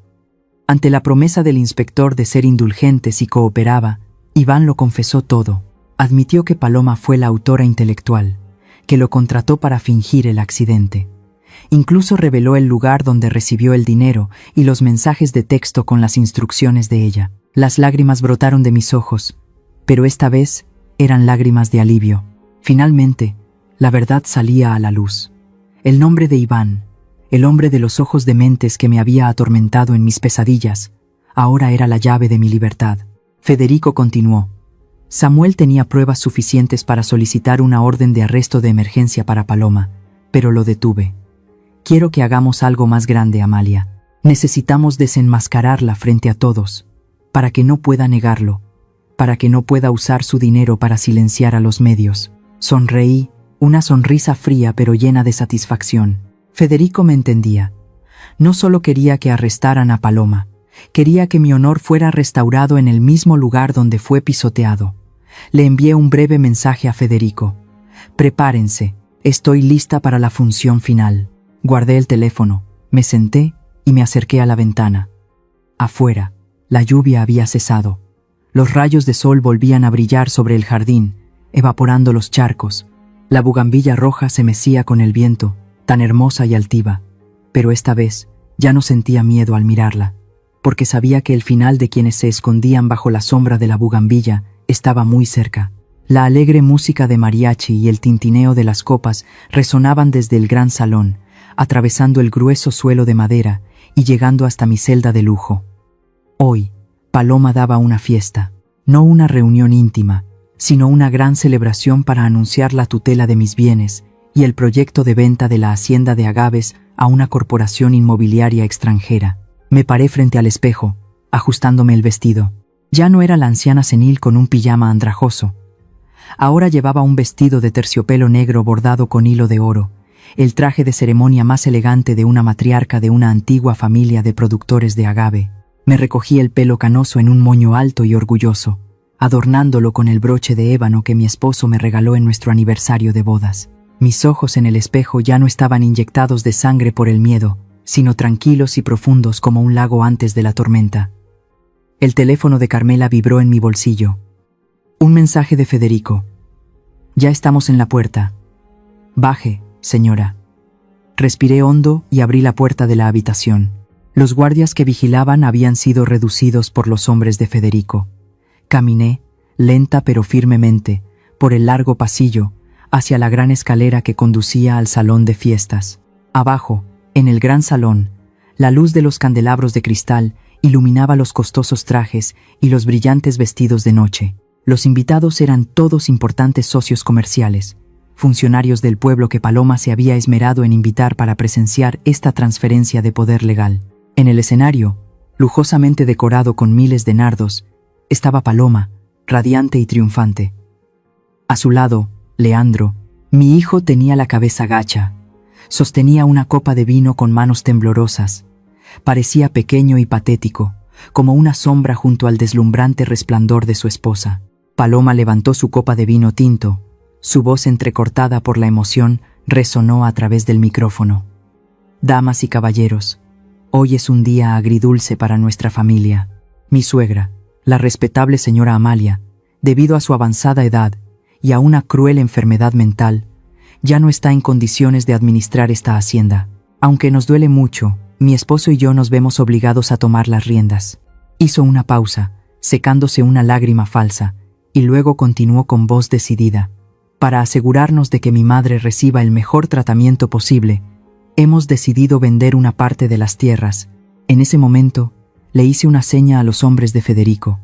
S1: Ante la promesa del inspector de ser indulgente si cooperaba, Iván lo confesó todo. Admitió que Paloma fue la autora intelectual, que lo contrató para fingir el accidente. Incluso reveló el lugar donde recibió el dinero y los mensajes de texto con las instrucciones de ella. Las lágrimas brotaron de mis ojos, pero esta vez eran lágrimas de alivio. Finalmente, la verdad salía a la luz. El nombre de Iván, el hombre de los ojos dementes que me había atormentado en mis pesadillas, ahora era la llave de mi libertad. Federico continuó. Samuel tenía pruebas suficientes para solicitar una orden de arresto de emergencia para Paloma, pero lo detuve. Quiero que hagamos algo más grande, Amalia. Necesitamos desenmascararla frente a todos, para que no pueda negarlo, para que no pueda usar su dinero para silenciar a los medios. Sonreí, una sonrisa fría pero llena de satisfacción. Federico me entendía. No solo quería que arrestaran a Paloma, quería que mi honor fuera restaurado en el mismo lugar donde fue pisoteado. Le envié un breve mensaje a Federico. Prepárense, estoy lista para la función final. Guardé el teléfono, me senté y me acerqué a la ventana. Afuera, la lluvia había cesado. Los rayos de sol volvían a brillar sobre el jardín, evaporando los charcos. La bugambilla roja se mecía con el viento, tan hermosa y altiva, pero esta vez ya no sentía miedo al mirarla, porque sabía que el final de quienes se escondían bajo la sombra de la bugambilla estaba muy cerca. La alegre música de mariachi y el tintineo de las copas resonaban desde el gran salón, atravesando el grueso suelo de madera y llegando hasta mi celda de lujo. Hoy, Paloma daba una fiesta, no una reunión íntima, sino una gran celebración para anunciar la tutela de mis bienes y el proyecto de venta de la hacienda de Agaves a una corporación inmobiliaria extranjera. Me paré frente al espejo, ajustándome el vestido. Ya no era la anciana senil con un pijama andrajoso. Ahora llevaba un vestido de terciopelo negro bordado con hilo de oro, el traje de ceremonia más elegante de una matriarca de una antigua familia de productores de agave. Me recogí el pelo canoso en un moño alto y orgulloso, adornándolo con el broche de ébano que mi esposo me regaló en nuestro aniversario de bodas. Mis ojos en el espejo ya no estaban inyectados de sangre por el miedo, sino tranquilos y profundos como un lago antes de la tormenta. El teléfono de Carmela vibró en mi bolsillo. Un mensaje de Federico. Ya estamos en la puerta. Baje, señora. Respiré hondo y abrí la puerta de la habitación. Los guardias que vigilaban habían sido reducidos por los hombres de Federico. Caminé, lenta pero firmemente, por el largo pasillo, hacia la gran escalera que conducía al salón de fiestas. Abajo, en el gran salón, la luz de los candelabros de cristal iluminaba los costosos trajes y los brillantes vestidos de noche. Los invitados eran todos importantes socios comerciales, funcionarios del pueblo que Paloma se había esmerado en invitar para presenciar esta transferencia de poder legal. En el escenario, lujosamente decorado con miles de nardos, estaba Paloma, radiante y triunfante. A su lado, Leandro, mi hijo, tenía la cabeza gacha. Sostenía una copa de vino con manos temblorosas. Parecía pequeño y patético, como una sombra junto al deslumbrante resplandor de su esposa. Paloma levantó su copa de vino tinto. Su voz, entrecortada por la emoción, resonó a través del micrófono. Damas y caballeros, hoy es un día agridulce para nuestra familia. Mi suegra, la respetable señora Amalia, debido a su avanzada edad y a una cruel enfermedad mental, ya no está en condiciones de administrar esta hacienda. Aunque nos duele mucho, mi esposo y yo nos vemos obligados a tomar las riendas. Hizo una pausa, secándose una lágrima falsa, y luego continuó con voz decidida. Para asegurarnos de que mi madre reciba el mejor tratamiento posible, hemos decidido vender una parte de las tierras. En ese momento, le hice una seña a los hombres de Federico.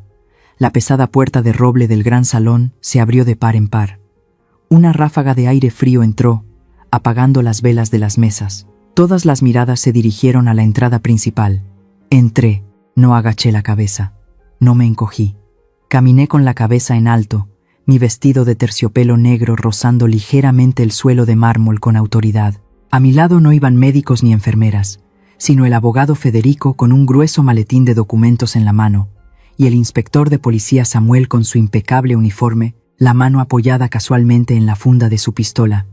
S1: La pesada puerta de roble del gran salón se abrió de par en par. Una ráfaga de aire frío entró, apagando las velas de las mesas. Todas las miradas se dirigieron a la entrada principal. Entré, no agaché la cabeza, no me encogí. Caminé con la cabeza en alto, mi vestido de terciopelo negro rozando ligeramente el suelo de mármol con autoridad. A mi lado no iban médicos ni enfermeras, sino el abogado Federico con un grueso maletín de documentos en la mano, y el inspector de policía Samuel con su impecable uniforme, la mano apoyada casualmente en la funda de su pistola.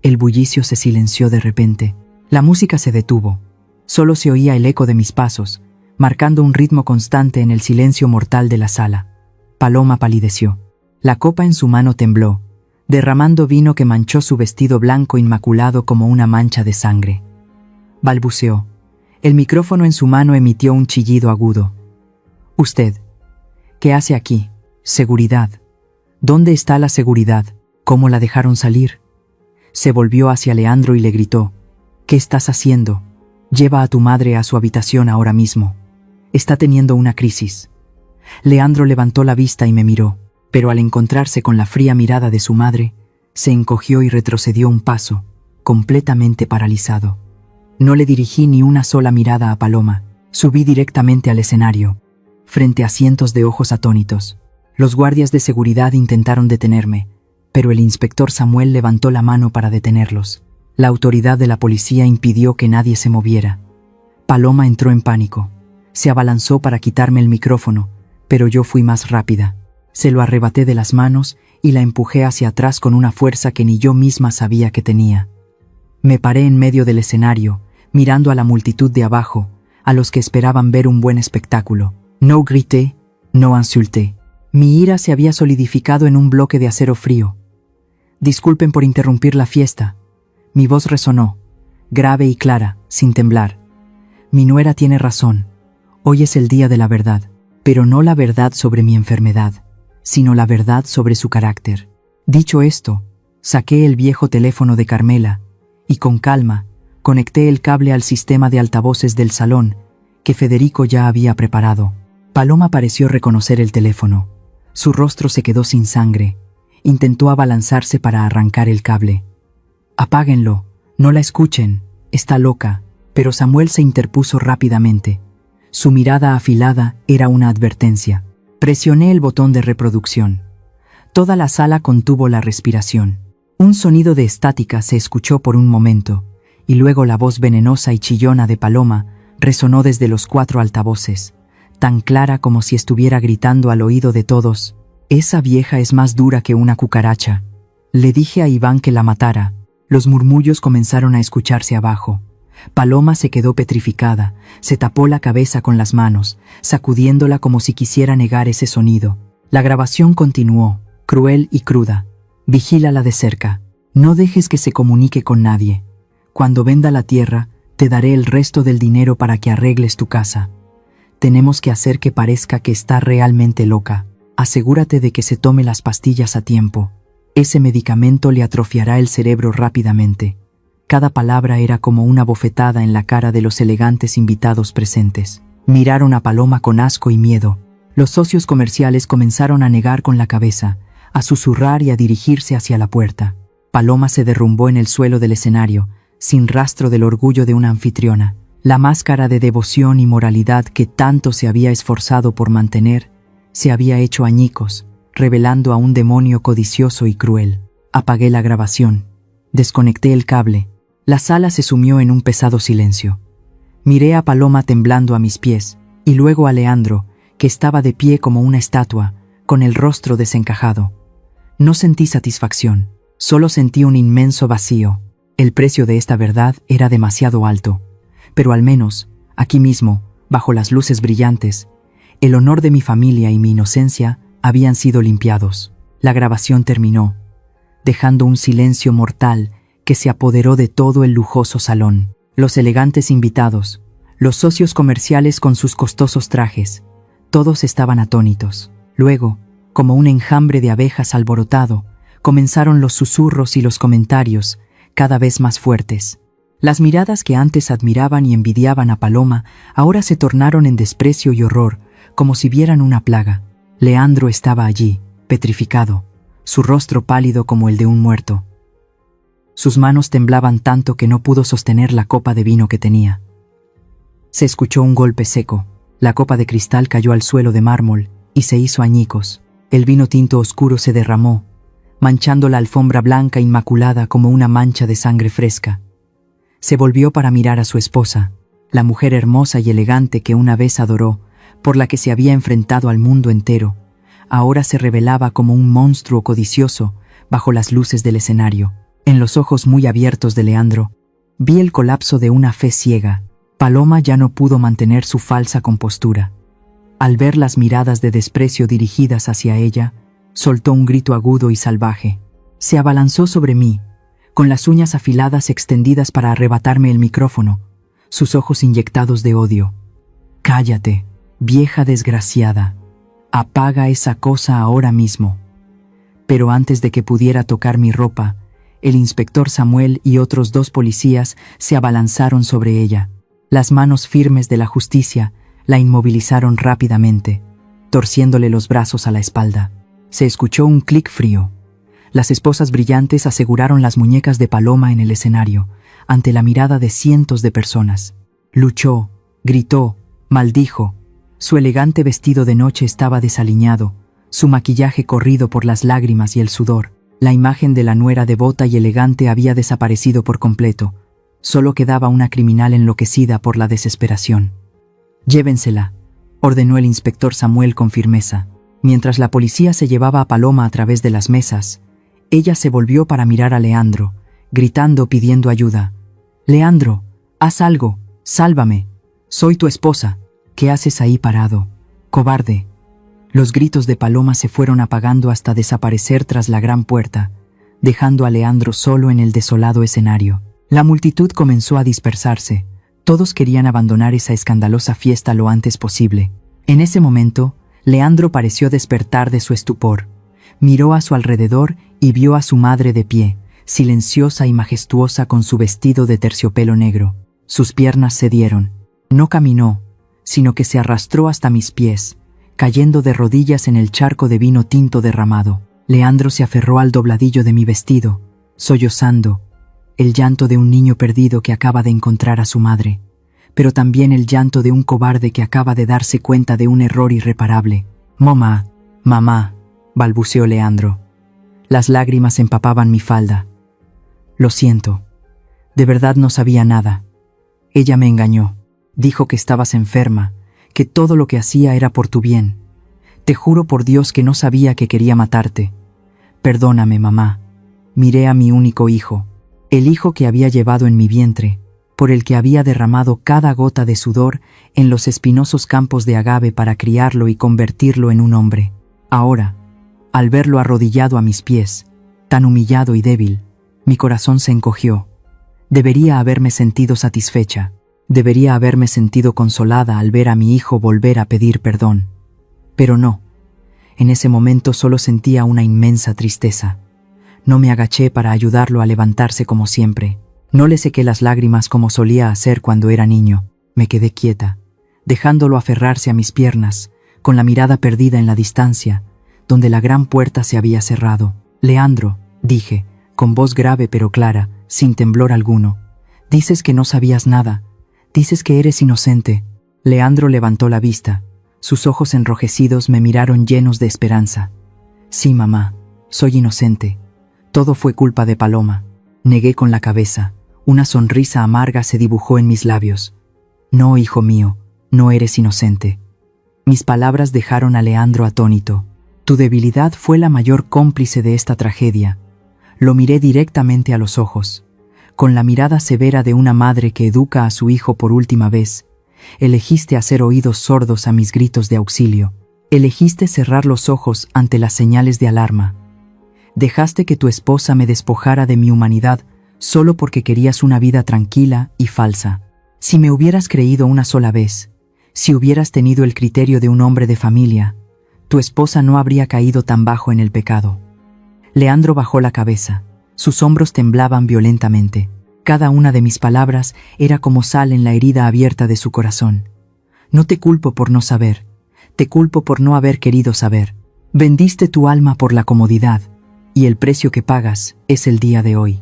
S1: El bullicio se silenció de repente. La música se detuvo. Solo se oía el eco de mis pasos, marcando un ritmo constante en el silencio mortal de la sala. Paloma palideció. La copa en su mano tembló, derramando vino que manchó su vestido blanco inmaculado como una mancha de sangre. Balbuceó. El micrófono en su mano emitió un chillido agudo. «Usted, ¿qué hace aquí? Seguridad. ¿Dónde está la seguridad? ¿Cómo la dejaron salir?» Se volvió hacia Leandro y le gritó. «¿Qué estás haciendo? Lleva a tu madre a su habitación ahora mismo. Está teniendo una crisis». Leandro levantó la vista y me miró, pero al encontrarse con la fría mirada de su madre, se encogió y retrocedió un paso, completamente paralizado. No le dirigí ni una sola mirada a Paloma. Subí directamente al escenario, frente a cientos de ojos atónitos. Los guardias de seguridad intentaron detenerme, pero el inspector Samuel levantó la mano para detenerlos. La autoridad de la policía impidió que nadie se moviera. Paloma entró en pánico. Se abalanzó para quitarme el micrófono, pero yo fui más rápida. Se lo arrebaté de las manos y la empujé hacia atrás con una fuerza que ni yo misma sabía que tenía. Me paré en medio del escenario, mirando a la multitud de abajo, a los que esperaban ver un buen espectáculo. No grité, no insulté. Mi ira se había solidificado en un bloque de acero frío. «Disculpen por interrumpir la fiesta». Mi voz resonó, grave y clara, sin temblar. «Mi nuera tiene razón. Hoy es el día de la verdad, pero no la verdad sobre mi enfermedad, sino la verdad sobre su carácter». Dicho esto, saqué el viejo teléfono de Carmela y con calma conecté el cable al sistema de altavoces del salón que Federico ya había preparado. Paloma pareció reconocer el teléfono. Su rostro se quedó sin sangre. Intentó abalanzarse para arrancar el cable. «Apáguenlo, no la escuchen, está loca». Pero Samuel se interpuso rápidamente. Su mirada afilada era una advertencia. Presioné el botón de reproducción. Toda la sala contuvo la respiración. Un sonido de estática se escuchó por un momento, y luego la voz venenosa y chillona de Paloma resonó desde los 4 altavoces, tan clara como si estuviera gritando al oído de todos. «Esa vieja es más dura que una cucaracha». Le dije a Iván que la matara. Los murmullos comenzaron a escucharse abajo. Paloma se quedó petrificada, se tapó la cabeza con las manos, sacudiéndola como si quisiera negar ese sonido. La grabación continuó, cruel y cruda. «Vigílala de cerca. No dejes que se comunique con nadie. Cuando venda la tierra, te daré el resto del dinero para que arregles tu casa. Tenemos que hacer que parezca que está realmente loca. Asegúrate de que se tome las pastillas a tiempo. Ese medicamento le atrofiará el cerebro rápidamente». Cada palabra era como una bofetada en la cara de los elegantes invitados presentes. Miraron a Paloma con asco y miedo. Los socios comerciales comenzaron a negar con la cabeza, a susurrar y a dirigirse hacia la puerta. Paloma se derrumbó en el suelo del escenario, sin rastro del orgullo de una anfitriona. La máscara de devoción y moralidad que tanto se había esforzado por mantener, se había hecho añicos, revelando a un demonio codicioso y cruel. Apagué la grabación. Desconecté el cable. La sala se sumió en un pesado silencio. Miré a Paloma temblando a mis pies, y luego a Leandro, que estaba de pie como una estatua, con el rostro desencajado. No sentí satisfacción, solo sentí un inmenso vacío. El precio de esta verdad era demasiado alto, pero al menos, aquí mismo, bajo las luces brillantes, el honor de mi familia y mi inocencia habían sido limpiados. La grabación terminó, dejando un silencio mortal que se apoderó de todo el lujoso salón. Los elegantes invitados, los socios comerciales con sus costosos trajes, todos estaban atónitos. Luego, como un enjambre de abejas alborotado, comenzaron los susurros y los comentarios, cada vez más fuertes. Las miradas que antes admiraban y envidiaban a Paloma, ahora se tornaron en desprecio y horror, como si vieran una plaga. Leandro estaba allí, petrificado, su rostro pálido como el de un muerto. Sus manos temblaban tanto que no pudo sostener la copa de vino que tenía. Se escuchó un golpe seco. La copa de cristal cayó al suelo de mármol y se hizo añicos. El vino tinto oscuro se derramó, manchando la alfombra blanca inmaculada como una mancha de sangre fresca. Se volvió para mirar a su esposa, la mujer hermosa y elegante que una vez adoró, por la que se había enfrentado al mundo entero. Ahora se revelaba como un monstruo codicioso bajo las luces del escenario. En los ojos muy abiertos de Leandro Vi el colapso de una fe ciega. Paloma ya no pudo mantener su falsa compostura. Al ver las miradas de desprecio dirigidas hacia ella, soltó un grito agudo y salvaje. Se abalanzó sobre mí, con las uñas afiladas extendidas para arrebatarme el micrófono, sus ojos inyectados de odio. «Cállate, vieja desgraciada. Apaga esa cosa ahora mismo». Pero antes de que pudiera tocar mi ropa, el inspector Samuel y otros 2 policías se abalanzaron sobre ella. Las manos firmes de la justicia la inmovilizaron rápidamente, torciéndole los brazos a la espalda. Se escuchó un clic frío. Las esposas brillantes aseguraron las muñecas de Paloma en el escenario, ante la mirada de cientos de personas. Luchó, gritó, maldijo. Su elegante vestido de noche estaba desaliñado, su maquillaje corrido por las lágrimas y el sudor. La imagen de la nuera devota y elegante había desaparecido por completo. Solo quedaba una criminal enloquecida por la desesperación. «Llévensela», ordenó el inspector Samuel con firmeza. Mientras la policía se llevaba a Paloma a través de las mesas, ella se volvió para mirar a Leandro, gritando pidiendo ayuda. «Leandro, haz algo, sálvame. Soy tu esposa. ¿Qué haces ahí parado? Cobarde». Los gritos de Paloma se fueron apagando hasta desaparecer tras la gran puerta, dejando a Leandro solo en el desolado escenario. La multitud comenzó a dispersarse. Todos querían abandonar esa escandalosa fiesta lo antes posible. En ese momento, Leandro pareció despertar de su estupor. Miró a su alrededor y vio a su madre de pie, silenciosa y majestuosa con su vestido de terciopelo negro. Sus piernas cedieron. No caminó, sino que se arrastró hasta mis pies, cayendo de rodillas en el charco de vino tinto derramado. Leandro se aferró al dobladillo de mi vestido, sollozando, el llanto de un niño perdido que acaba de encontrar a su madre, pero también el llanto de un cobarde que acaba de darse cuenta de un error irreparable. «Mamá, mamá», balbuceó Leandro. Las lágrimas empapaban mi falda. «Lo siento. De verdad no sabía nada. Ella me engañó. Dijo que estabas enferma, que todo lo que hacía era por tu bien. Te juro por Dios que no sabía que quería matarte. Perdóname, mamá. Miré a mi único hijo, el hijo que había llevado en mi vientre, por el que había derramado cada gota de sudor en los espinosos campos de agave para criarlo y convertirlo en un hombre. Ahora, al verlo arrodillado a mis pies, tan humillado y débil, mi corazón se encogió. Debería haberme sentido satisfecha. Debería haberme sentido consolada al ver a mi hijo volver a pedir perdón. Pero no. En ese momento solo sentía una inmensa tristeza. No me agaché para ayudarlo a levantarse como siempre. No le sequé las lágrimas como solía hacer cuando era niño. Me quedé quieta, dejándolo aferrarse a mis piernas, con la mirada perdida en la distancia, donde la gran puerta se había cerrado. «Leandro», dije, con voz grave pero clara, sin temblor alguno, «dices que no sabías nada. Dices que eres inocente». Leandro levantó la vista. Sus ojos enrojecidos me miraron llenos de esperanza. «Sí, mamá, soy inocente. Todo fue culpa de Paloma». Negué con la cabeza. Una sonrisa amarga se dibujó en mis labios. «No, hijo mío, no eres inocente». Mis palabras dejaron a Leandro atónito. «Tu debilidad fue la mayor cómplice de esta tragedia». Lo miré directamente a los ojos. Con la mirada severa de una madre que educa a su hijo por última vez, elegiste hacer oídos sordos a mis gritos de auxilio. Elegiste cerrar los ojos ante las señales de alarma. Dejaste que tu esposa me despojara de mi humanidad solo porque querías una vida tranquila y falsa. Si me hubieras creído una sola vez, si hubieras tenido el criterio de un hombre de familia, tu esposa no habría caído tan bajo en el pecado». Leandro bajó la cabeza. Sus hombros temblaban violentamente. Cada una de mis palabras era como sal en la herida abierta de su corazón. «No te culpo por no saber. Te culpo por no haber querido saber. Vendiste tu alma por la comodidad, y el precio que pagas es el día de hoy».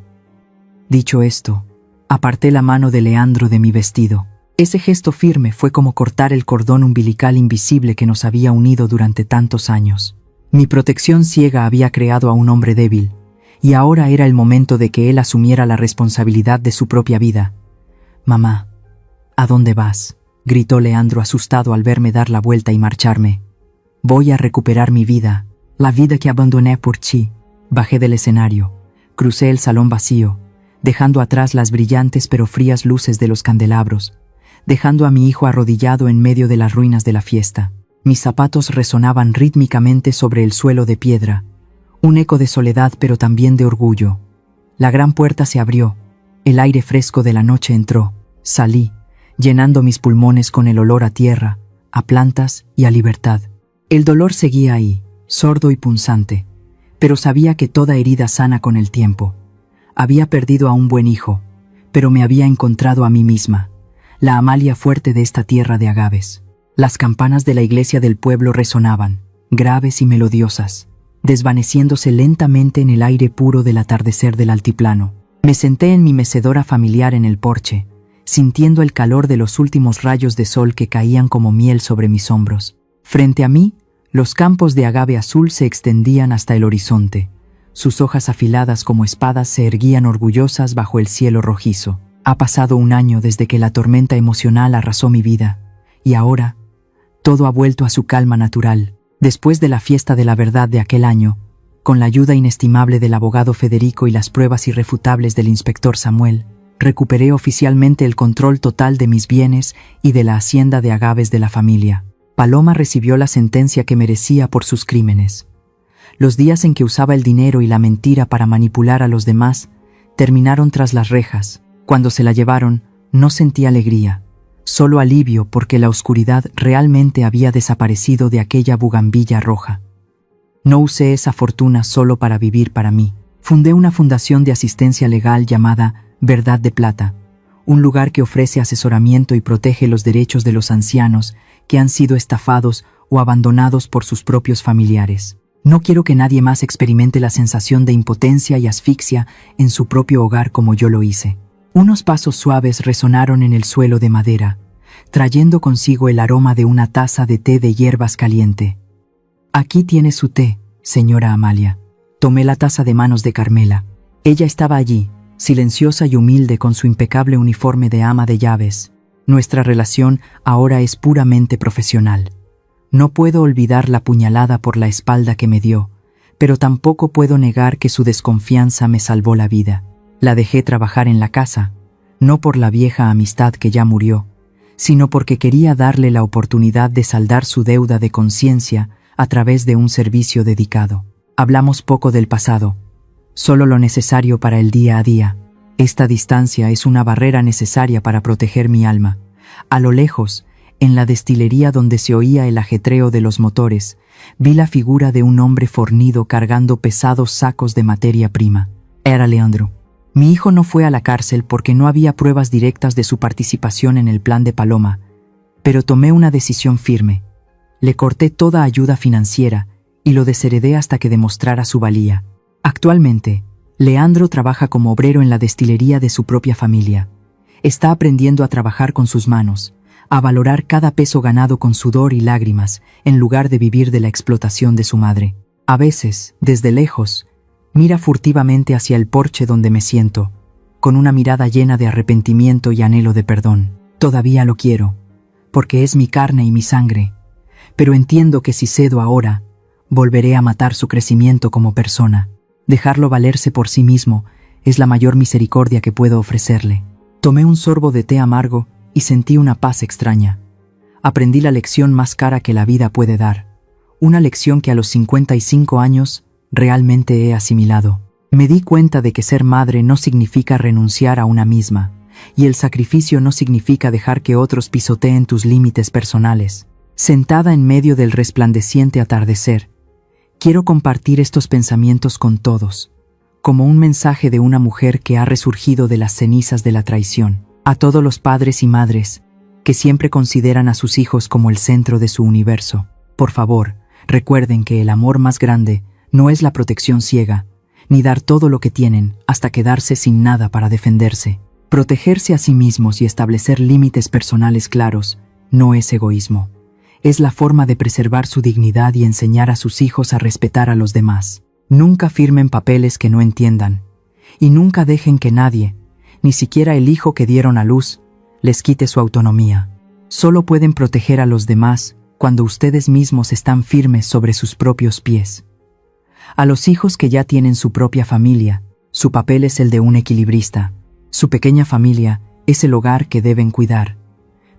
S1: Dicho esto, aparté la mano de Leandro de mi vestido. Ese gesto firme fue como cortar el cordón umbilical invisible que nos había unido durante tantos años. Mi protección ciega había creado a un hombre débil, y ahora era el momento de que él asumiera la responsabilidad de su propia vida. «Mamá, ¿a dónde vas?», gritó Leandro asustado al verme dar la vuelta y marcharme. «Voy a recuperar mi vida, la vida que abandoné por ti». Bajé del escenario, crucé el salón vacío, dejando atrás las brillantes pero frías luces de los candelabros, dejando a mi hijo arrodillado en medio de las ruinas de la fiesta. Mis zapatos resonaban rítmicamente sobre el suelo de piedra, un eco de soledad pero también de orgullo. La gran puerta se abrió, el aire fresco de la noche entró, salí, llenando mis pulmones con el olor a tierra, a plantas y a libertad. El dolor seguía ahí, sordo y punzante, pero sabía que toda herida sana con el tiempo. Había perdido a un buen hijo, pero me había encontrado a mí misma, la Amalia fuerte de esta tierra de agaves. Las campanas de la iglesia del pueblo resonaban, graves y melodiosas, desvaneciéndose lentamente en el aire puro del atardecer del altiplano. Me senté en mi mecedora familiar en el porche, sintiendo el calor de los últimos rayos de sol que caían como miel sobre mis hombros. Frente a mí, los campos de agave azul se extendían hasta el horizonte. Sus hojas afiladas como espadas se erguían orgullosas bajo el cielo rojizo. Ha pasado un año desde que la tormenta emocional arrasó mi vida, y ahora, todo ha vuelto a su calma natural. Después de la fiesta de la verdad de aquel año, con la ayuda inestimable del abogado Federico y las pruebas irrefutables del inspector Samuel, recuperé oficialmente el control total de mis bienes y de la hacienda de agaves de la familia. Paloma recibió la sentencia que merecía por sus crímenes. Los días en que usaba el dinero y la mentira para manipular a los demás terminaron tras las rejas. Cuando se la llevaron, no sentí alegría, solo alivio porque la oscuridad realmente había desaparecido de aquella bugambilla roja. No usé esa fortuna solo para vivir para mí. Fundé una fundación de asistencia legal llamada Verdad de Plata, un lugar que ofrece asesoramiento y protege los derechos de los ancianos que han sido estafados o abandonados por sus propios familiares. No quiero que nadie más experimente la sensación de impotencia y asfixia en su propio hogar como yo lo hice. Unos pasos suaves resonaron en el suelo de madera, trayendo consigo el aroma de una taza de té de hierbas caliente. «Aquí tiene su té, señora Amalia». Tomé la taza de manos de Carmela. Ella estaba allí, silenciosa y humilde con su impecable uniforme de ama de llaves. Nuestra relación ahora es puramente profesional. No puedo olvidar la puñalada por la espalda que me dio, pero tampoco puedo negar que su desconfianza me salvó la vida. La dejé trabajar en la casa, no por la vieja amistad que ya murió, sino porque quería darle la oportunidad de saldar su deuda de conciencia a través de un servicio dedicado. Hablamos poco del pasado, solo lo necesario para el día a día. Esta distancia es una barrera necesaria para proteger mi alma. A lo lejos, en la destilería donde se oía el ajetreo de los motores, vi la figura de un hombre fornido cargando pesados sacos de materia prima. Era Leandro. Mi hijo no fue a la cárcel porque no había pruebas directas de su participación en el plan de Paloma, pero tomé una decisión firme. Le corté toda ayuda financiera y lo desheredé hasta que demostrara su valía. Actualmente, Leandro trabaja como obrero en la destilería de su propia familia. Está aprendiendo a trabajar con sus manos, a valorar cada peso ganado con sudor y lágrimas, en lugar de vivir de la explotación de su madre. A veces, desde lejos, mira furtivamente hacia el porche donde me siento, con una mirada llena de arrepentimiento y anhelo de perdón. Todavía lo quiero, porque es mi carne y mi sangre, pero entiendo que si cedo ahora, volveré a matar su crecimiento como persona. Dejarlo valerse por sí mismo es la mayor misericordia que puedo ofrecerle. Tomé un sorbo de té amargo y sentí una paz extraña. Aprendí la lección más cara que la vida puede dar, una lección que a los 55 años realmente he asimilado. Me di cuenta de que ser madre no significa renunciar a una misma, y el sacrificio no significa dejar que otros pisoteen tus límites personales. Sentada en medio del resplandeciente atardecer, quiero compartir estos pensamientos con todos, como un mensaje de una mujer que ha resurgido de las cenizas de la traición. A todos los padres y madres que siempre consideran a sus hijos como el centro de su universo, por favor, recuerden que el amor más grande no es la protección ciega, ni dar todo lo que tienen hasta quedarse sin nada para defenderse. Protegerse a sí mismos y establecer límites personales claros no es egoísmo. Es la forma de preservar su dignidad y enseñar a sus hijos a respetar a los demás. Nunca firmen papeles que no entiendan, y nunca dejen que nadie, ni siquiera el hijo que dieron a luz, les quite su autonomía. Solo pueden proteger a los demás cuando ustedes mismos están firmes sobre sus propios pies. A los hijos que ya tienen su propia familia, Su papel es el de un equilibrista. Su pequeña familia es el hogar que deben cuidar.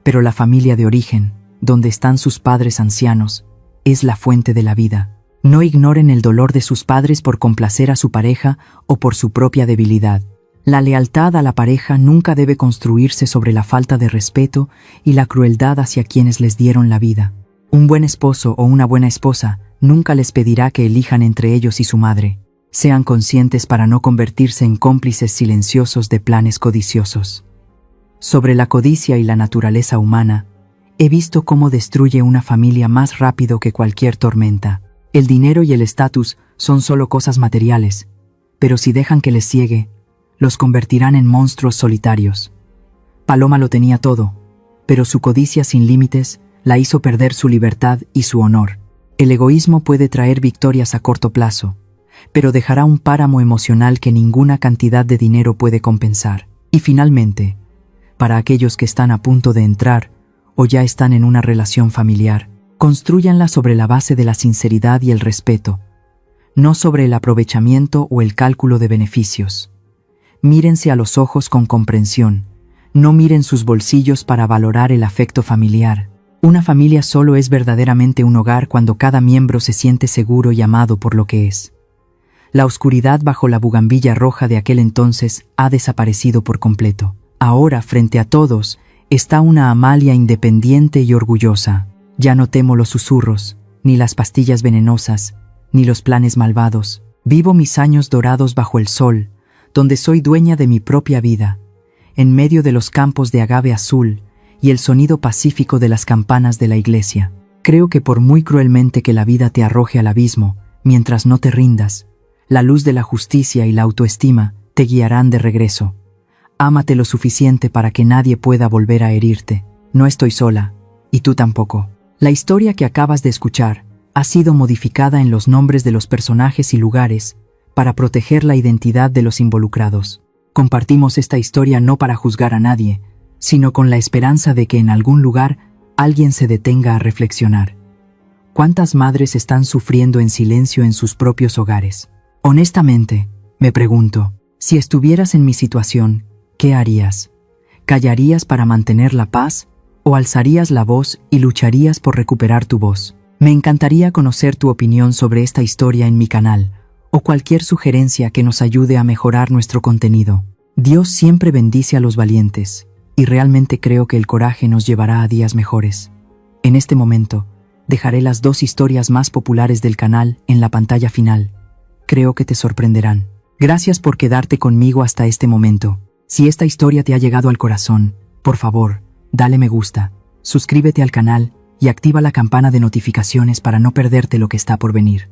S1: Pero la familia de origen, donde están sus padres ancianos, es la fuente de la vida. No ignoren el dolor de sus padres por complacer a su pareja o por su propia debilidad. La lealtad a la pareja nunca debe construirse sobre la falta de respeto y la crueldad hacia quienes les dieron la vida. Un buen esposo o una buena esposa nunca les pedirá que elijan entre ellos y su madre. Sean conscientes para no convertirse en cómplices silenciosos de planes codiciosos. Sobre la codicia y la naturaleza humana, he visto cómo destruye una familia más rápido que cualquier tormenta. El dinero y el estatus son solo cosas materiales, pero si dejan que les ciegue, los convertirán en monstruos solitarios. Paloma lo tenía todo, pero su codicia sin límites la hizo perder su libertad y su honor. El egoísmo puede traer victorias a corto plazo, pero dejará un páramo emocional que ninguna cantidad de dinero puede compensar. Y finalmente, para aquellos que están a punto de entrar o ya están en una relación familiar, constrúyanla sobre la base de la sinceridad y el respeto, no sobre el aprovechamiento o el cálculo de beneficios. Mírense a los ojos con comprensión, no miren sus bolsillos para valorar el afecto familiar. Una familia solo es verdaderamente un hogar cuando cada miembro se siente seguro y amado por lo que es. La oscuridad bajo la bugambilla roja de aquel entonces ha desaparecido por completo. Ahora, frente a todos, está una Amalia independiente y orgullosa. Ya no temo los susurros, ni las pastillas venenosas, ni los planes malvados. Vivo mis años dorados bajo el sol, donde soy dueña de mi propia vida, en medio de los campos de agave azul y el sonido pacífico de las campanas de la iglesia. Creo que por muy cruelmente que la vida te arroje al abismo, mientras no te rindas, la luz de la justicia y la autoestima te guiarán de regreso. Ámate lo suficiente para que nadie pueda volver a herirte. No estoy sola, y tú tampoco. La historia que acabas de escuchar ha sido modificada en los nombres de los personajes y lugares para proteger la identidad de los involucrados. Compartimos esta historia no para juzgar a nadie, sino con la esperanza de que en algún lugar alguien se detenga a reflexionar. ¿Cuántas madres están sufriendo en silencio en sus propios hogares? Honestamente, me pregunto, si estuvieras en mi situación, ¿qué harías? ¿Callarías para mantener la paz? ¿O alzarías la voz y lucharías por recuperar tu voz? Me encantaría conocer tu opinión sobre esta historia en mi canal, o cualquier sugerencia que nos ayude a mejorar nuestro contenido. Dios siempre bendice a los valientes, y realmente creo que el coraje nos llevará a días mejores. En este momento, dejaré las 2 historias más populares del canal en la pantalla final. Creo que te sorprenderán. Gracias por quedarte conmigo hasta este momento. Si esta historia te ha llegado al corazón, por favor, dale me gusta, suscríbete al canal y activa la campana de notificaciones para no perderte lo que está por venir.